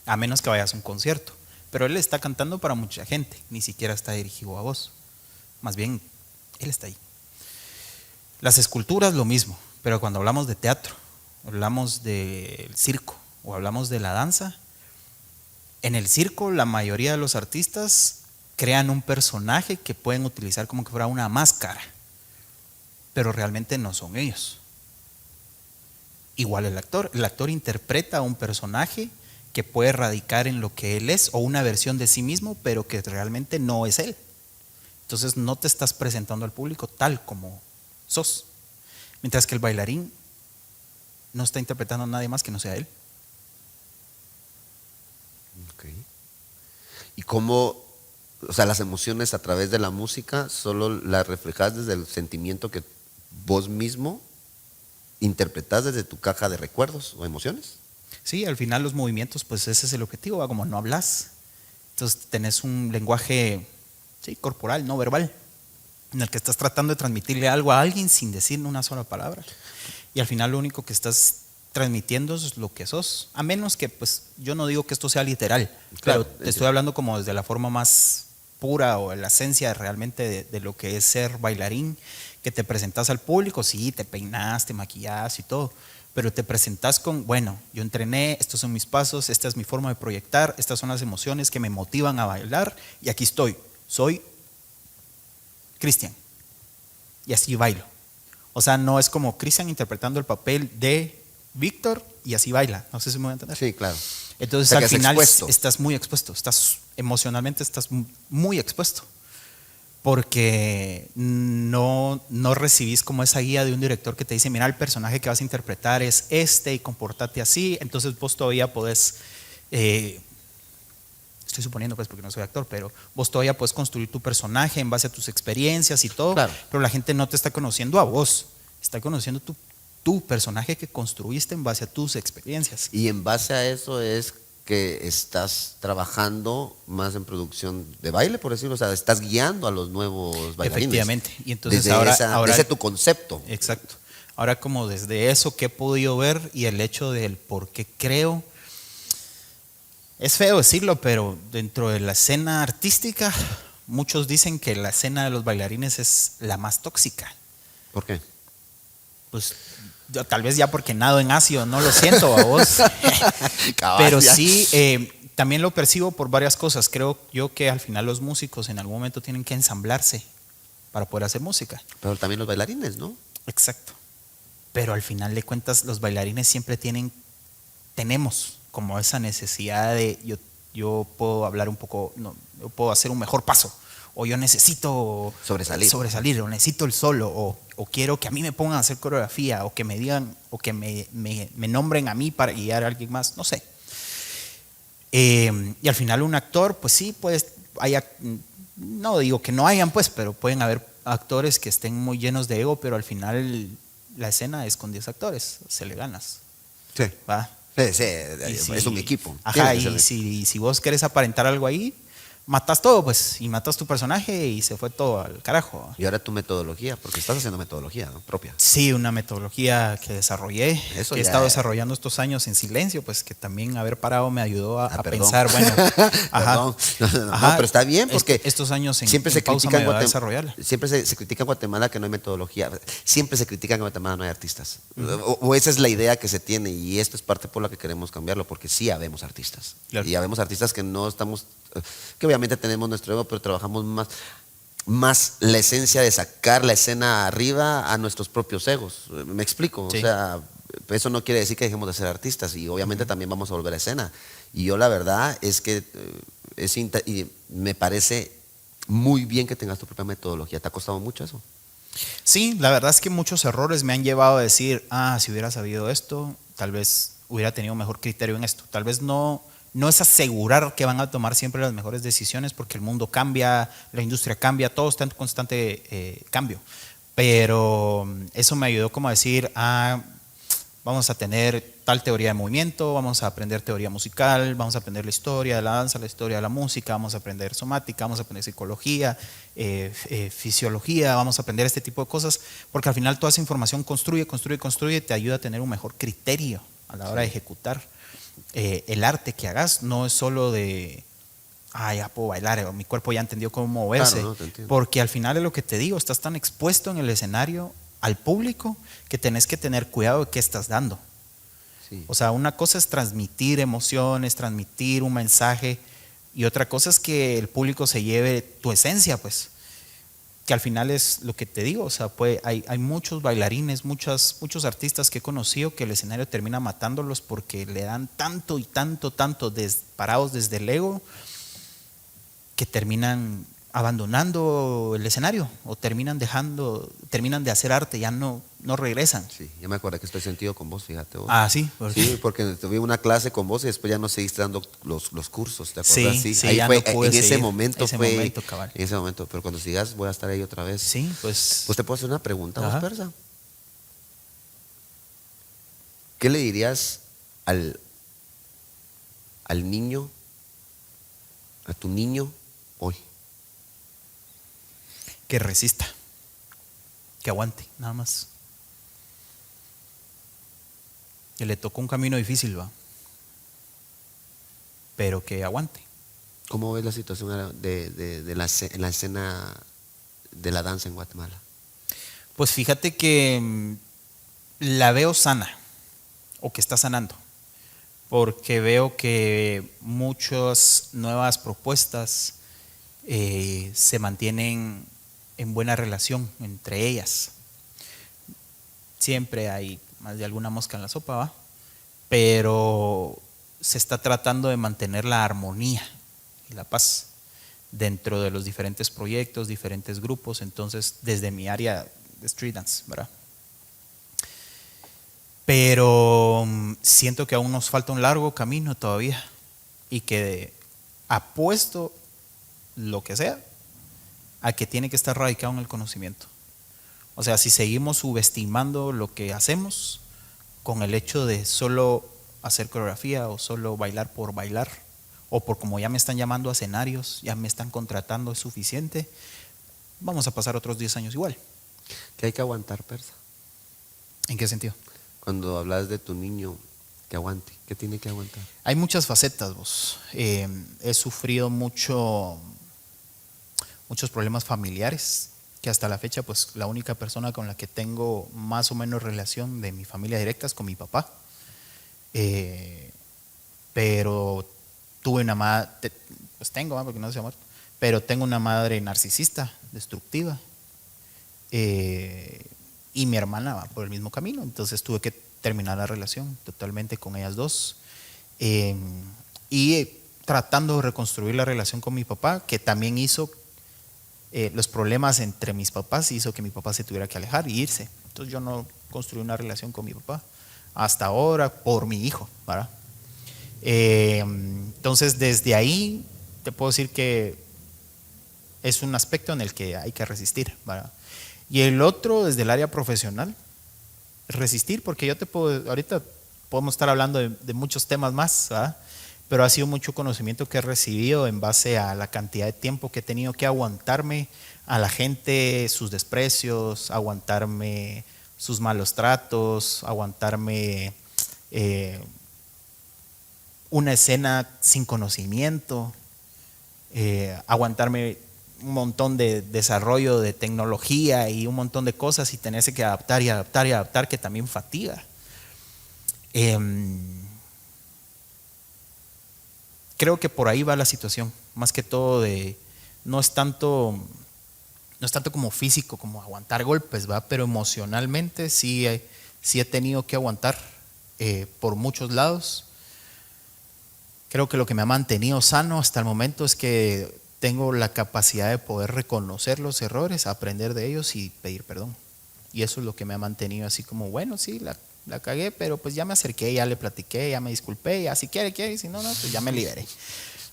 a menos que vayas a un concierto. Pero él está cantando para mucha gente, ni siquiera está dirigido a vos. Más bien, él está ahí. Las esculturas lo mismo, pero cuando hablamos de teatro, hablamos del circo o hablamos de la danza, en el circo la mayoría de los artistas crean un personaje que pueden utilizar como que fuera una máscara, pero realmente no son ellos. Igual el actor interpreta a un personaje que puede radicar en lo que él es o una versión de sí mismo, pero que realmente no es él. Entonces no te estás presentando al público tal como sos. Mientras que el bailarín no está interpretando a nadie más que no sea él. cómo, o sea, las emociones a través de la música solo las reflejas desde el sentimiento que vos mismo interpretás desde tu caja de recuerdos o emociones. Sí, al final los movimientos, pues ese es el objetivo, ¿va? Como no hablas, entonces tenés un lenguaje, sí, corporal, no verbal, en el que estás tratando de transmitirle algo a alguien sin decir una sola palabra. Y al final lo único que estás transmitiendo es lo que sos, a menos que, pues, yo no digo que esto sea literal, Claro, pero te estoy hablando como desde la forma más pura o la esencia realmente de lo que es ser bailarín, que te presentas al público, sí, te peinas, te maquillas y todo, pero te presentas con, bueno, yo entrené, estos son mis pasos, esta es mi forma de proyectar, estas son las emociones que me motivan a bailar y aquí estoy, soy Cristian y así bailo. O sea, no es como Cristian interpretando el papel de Víctor y así baila, no sé si me voy a entender. Sí, claro. Entonces, O sea, al que final expuesto. estás muy expuesto, emocionalmente estás muy expuesto, porque no recibís como esa guía de un director que te dice, mira, el personaje que vas a interpretar es este y compórtate así, entonces vos todavía podés, estoy suponiendo pues porque no soy actor, pero vos todavía puedes construir tu personaje en base a tus experiencias y todo, Claro. pero la gente no te está conociendo a vos, está conociendo tu personaje que construiste en base a tus experiencias. Y en base a eso es que estás trabajando más en producción de baile, por decirlo, o sea, estás guiando a los nuevos bailarines. Efectivamente. Y entonces desde ahora desde tu concepto. Exacto. Ahora como desde eso que he podido ver y el hecho del por qué creo, es feo decirlo, pero dentro de la escena artística, muchos dicen que la escena de los bailarines es la más tóxica. ¿Por qué? Pues yo, tal vez ya porque nado en ácido, no lo siento a vos. Pero sí, también lo percibo por varias cosas. Creo yo que al final los músicos en algún momento tienen que ensamblarse para poder hacer música. Pero también los bailarines, ¿no? Exacto. Pero al final de cuentas los bailarines siempre tenemos como esa necesidad de yo puedo hablar un poco, no, yo puedo hacer un mejor paso, o yo necesito sobresalir, o necesito el solo, o quiero que a mí me pongan a hacer coreografía, o que me digan, o que me nombren a mí para guiar a alguien más, no sé. Y al final un actor, pues sí, pues no digo que no hayan, pues, pero pueden haber actores que estén muy llenos de ego, pero al final la escena es con 10 actores, se le ganas. Sí. ¿Va? Sí, es un equipo. Ajá, y si vos querés aparentar algo ahí, matas todo, pues, y matas tu personaje y se fue todo al carajo. Y ahora tu metodología, porque estás haciendo metodología, ¿no? Propia. Sí, una metodología que desarrollé, Eso que he ya estado es. desarrollando estos años en silencio, pues que también haber parado me ayudó a Perdón. pensar, bueno, ajá, Perdón. No, pero está bien porque estos años siempre se pausa critica me en ayudó a Guatemala. desarrollarla. Siempre se critica en Guatemala que no hay metodología. Siempre se critica que en Guatemala no hay artistas. O esa es la idea que se tiene y esto es parte por la que queremos cambiarlo, porque sí habemos artistas. Claro. Y habemos artistas que no estamos, que obviamente tenemos nuestro ego, pero trabajamos más la esencia de sacar la escena arriba a nuestros propios egos. ¿Me explico? Sí. O sea, eso no quiere decir que dejemos de ser artistas y obviamente también vamos a volver a escena. Y yo la verdad es que y me parece muy bien que tengas tu propia metodología. ¿Te ha costado mucho eso? Sí, la verdad es que muchos errores me han llevado a decir, si hubiera sabido esto, tal vez hubiera tenido mejor criterio en esto. Tal vez no es asegurar que van a tomar siempre las mejores decisiones porque el mundo cambia, la industria cambia, todo está en constante cambio. Pero eso me ayudó como a decir, vamos a tener tal teoría de movimiento, vamos a aprender teoría musical, vamos a aprender la historia de la danza, la historia de la música, vamos a aprender somática, vamos a aprender psicología, fisiología, vamos a aprender este tipo de cosas, porque al final toda esa información construye y te ayuda a tener un mejor criterio a la hora de ejecutar. El arte que hagas no es solo de, ya puedo bailar, o mi cuerpo ya entendió cómo moverse, Claro, no, te entiendo. porque al final es lo que te digo, estás tan expuesto en el escenario al público que tenés que tener cuidado de qué estás dando. Sí. O sea, una cosa es transmitir emociones, transmitir un mensaje, y otra cosa es que el público se lleve tu esencia, pues, que al final es lo que te digo. O sea, hay muchos bailarines, muchos artistas que he conocido que el escenario termina matándolos porque le dan tanto y tanto parados desde el ego que terminan abandonando el escenario o terminan de hacer arte, ya no no regresan. Sí, ya me acordé que estoy sentido con vos, fíjate vos. Ah, sí, Sí, porque tuve una clase con vos y después ya no seguiste dando los cursos, ¿te acuerdas? Sí, Ahí ya fue, no pude en ese seguir. momento Ese fue, momento, cabal. en ese momento, pero cuando sigas voy a estar ahí otra vez. Sí, pues. Pues te puedo hacer una pregunta, vos, Ajá. Persa. ¿Qué le dirías al niño, a tu niño hoy? Que resista, que aguante, nada más. Que le tocó un camino difícil, va, pero que aguante. ¿Cómo ves la situación en la escena de la danza en Guatemala? Pues fíjate que la veo sana, o que está sanando, porque veo que muchas nuevas propuestas se mantienen en buena relación entre ellas. Siempre hay más de alguna mosca en la sopa, ¿va? Pero se está tratando de mantener la armonía y la paz dentro de los diferentes proyectos, diferentes grupos. Entonces, desde mi área de street dance, ¿verdad? Pero siento que aún nos falta un largo camino todavía y que apuesto lo que sea a que tiene que estar radicado en el conocimiento. O sea, si seguimos subestimando lo que hacemos con el hecho de solo hacer coreografía o solo bailar por bailar, o por como ya me están llamando a escenarios, ya me están contratando, es suficiente, vamos a pasar otros 10 años igual. ¿Qué hay que aguantar, Persa? ¿En qué sentido? Cuando hablas de tu niño, que aguante, ¿qué tiene que aguantar? Hay muchas facetas, vos. He sufrido muchos problemas familiares, que hasta la fecha, pues la única persona con la que tengo más o menos relación de mi familia directa es con mi papá. Pero tuve una madre, pues tengo, porque no se ha muerto, pero tengo una madre narcisista, destructiva. Y mi hermana va por el mismo camino, entonces tuve que terminar la relación totalmente con ellas dos. Y tratando de reconstruir la relación con mi papá, que también hizo los problemas entre mis papás, hizo que mi papá se tuviera que alejar y irse. Entonces yo no construí una relación con mi papá hasta ahora por mi hijo, ¿verdad? Entonces desde ahí te puedo decir que es un aspecto en el que hay que resistir, ¿verdad? Y el otro desde el área profesional, resistir, porque yo te puedo, ahorita podemos estar hablando de muchos temas más, ¿verdad? Pero ha sido mucho conocimiento que he recibido en base a la cantidad de tiempo que he tenido que aguantarme a la gente, sus desprecios, aguantarme sus malos tratos, aguantarme una escena sin conocimiento, aguantarme un montón de desarrollo de tecnología y un montón de cosas y tenerse que adaptar y adaptar y adaptar, que también fatiga. Creo que por ahí va la situación, más que todo de no es tanto como físico, como aguantar golpes, ¿va? Pero emocionalmente sí he tenido que aguantar por muchos lados. Creo que lo que me ha mantenido sano hasta el momento es que tengo la capacidad de poder reconocer los errores, aprender de ellos y pedir perdón. Y eso es lo que me ha mantenido así como, bueno, sí, la cagué, pero pues ya me acerqué, ya le platiqué, ya me disculpé, ya si quiere, y si no, pues ya me liberé.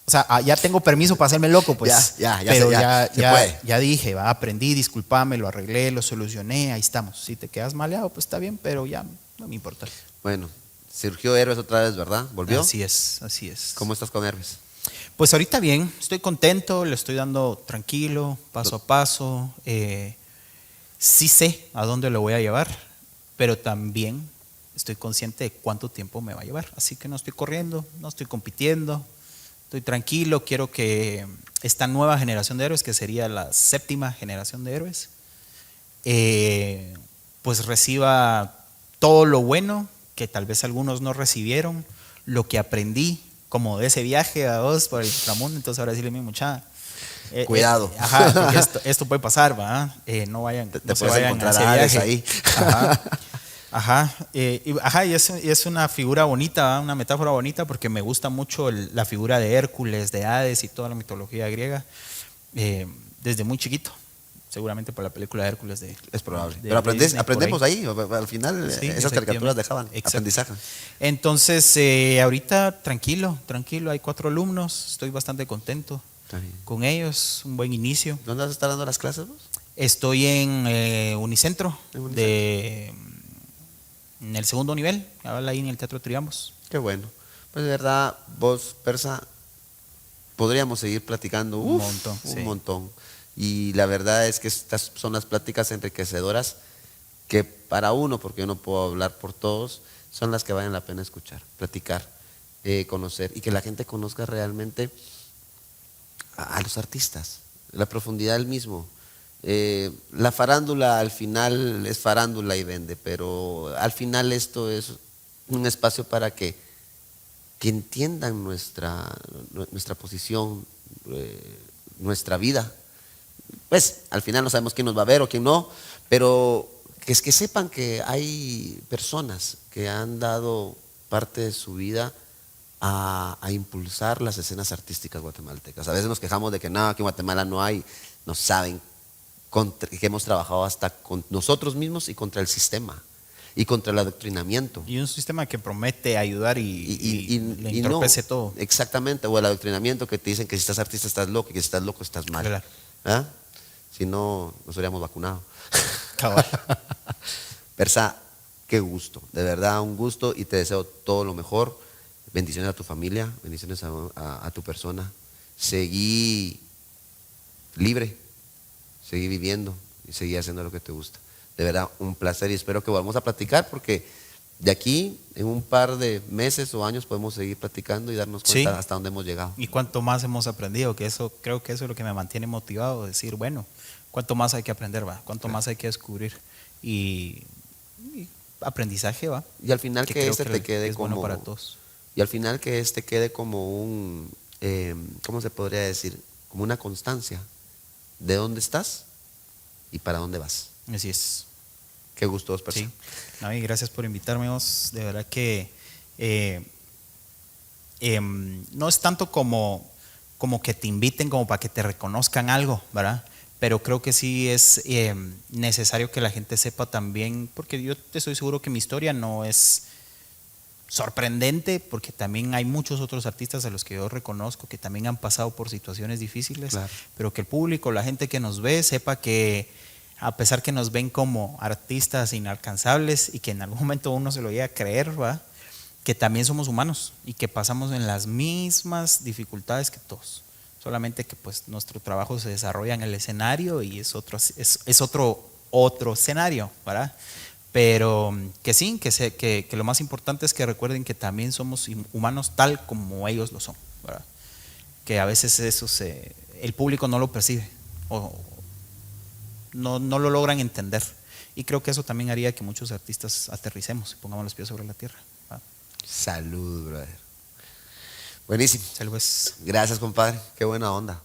O sea, ya tengo permiso para hacerme loco, pues. Pero ya dije, aprendí, disculpame, lo arreglé, lo solucioné, ahí estamos. Si te quedas maleado, pues está bien, pero ya no me importa. Bueno, surgió Héroes otra vez, ¿verdad? ¿Volvió? Así es. ¿Cómo estás con Héroes? Pues ahorita bien, estoy contento, le estoy dando tranquilo, paso a paso. Sí sé a dónde lo voy a llevar, pero también estoy consciente de cuánto tiempo me va a llevar. Así que no estoy corriendo, no estoy compitiendo, estoy tranquilo. Quiero que esta nueva generación de héroes, que sería la 7ª generación de héroes, pues reciba todo lo bueno que tal vez algunos no recibieron, lo que aprendí como de ese viaje a vos por el inframundo. Entonces ahora decirle a mi muchacha, cuidado. Porque esto puede pasar, ¿va? No vayan, te no se puedes vayan encontrar a ese a Ares viaje. Y es una figura bonita, ¿va? Una metáfora bonita, porque me gusta mucho la figura de Hércules, de Hades y toda la mitología griega, desde muy chiquito. seguramente por la película de Hércules Es probable. de Pero Disney, por aprendemos ahí. Al final Sí, esas caricaturas efectivamente. dejaban Exacto. aprendizaje. Entonces, ahorita tranquilo, hay 4 alumnos, estoy bastante contento Está bien. con ellos, un buen inicio. ¿Dónde vas a estar dando las clases vos? Estoy en Unicentro, ¿En Unicentro? en el segundo nivel, ahora ahí en el Teatro Triambos. Qué bueno. Pues de verdad, vos, Persa, podríamos seguir platicando Un montón, un sí. montón. Y la verdad es que estas son las pláticas enriquecedoras que para uno, porque yo no puedo hablar por todos, son las que valen la pena escuchar, platicar, conocer y que la gente conozca realmente a los artistas, la profundidad del mismo. La farándula al final es farándula y vende, pero al final esto es un espacio para que entiendan nuestra posición, nuestra vida. Pues al final no sabemos quién nos va a ver o quién no, pero que sepan que hay personas que han dado parte de su vida a impulsar las escenas artísticas guatemaltecas. A veces nos quejamos de que no, aquí en Guatemala no hay, no saben que hemos trabajado hasta con nosotros mismos y contra el sistema y contra el adoctrinamiento. Y un sistema que promete ayudar y le entorpece no, todo. Exactamente, o el adoctrinamiento que te dicen que si estás artista estás loco y que si estás loco estás mal. Claro. ¿Ah? Si no, nos hubiéramos vacunado. Cabal. Persa, qué gusto, de verdad un gusto y te deseo todo lo mejor. Bendiciones a tu familia, bendiciones a tu persona. Seguí libre, seguí viviendo y seguí haciendo lo que te gusta. De verdad, un placer y espero que volvamos a platicar porque de aquí, en un par de meses o años, podemos seguir platicando y darnos cuenta hasta dónde hemos llegado. Y cuánto más hemos aprendido, que eso, creo que eso es lo que me mantiene motivado, decir, bueno, cuánto más hay que aprender, va, cuánto más hay que descubrir y aprendizaje, va. Y al final que este te quede es como bueno para todos. Y al final que este quede como un, ¿cómo se podría decir? Como una constancia de dónde estás y para dónde vas. Así es. Qué gusto, Persa. Sí. No, y gracias por invitarme, vos. De verdad que no es tanto como que te inviten como para que te reconozcan algo, ¿verdad? Pero creo que sí es necesario que la gente sepa también, porque yo te estoy seguro que mi historia no es sorprendente, porque también hay muchos otros artistas a los que yo reconozco que también han pasado por situaciones difíciles, Claro. pero que el público, la gente que nos ve, sepa que a pesar que nos ven como artistas inalcanzables y que en algún momento uno se lo llega a creer, ¿va? Que también somos humanos y que pasamos en las mismas dificultades que todos. Solamente que pues nuestro trabajo se desarrolla en el escenario y es otro escenario, ¿verdad? Pero que sí, que lo más importante es que recuerden que también somos humanos tal como ellos lo son, ¿verdad? Que a veces eso el público no lo percibe o no lo logran entender. Y creo que eso también haría que muchos artistas aterricemos y pongamos los pies sobre la tierra, ¿verdad? Salud, brother. Buenísimo. Saludos. Gracias, compadre. Qué buena onda.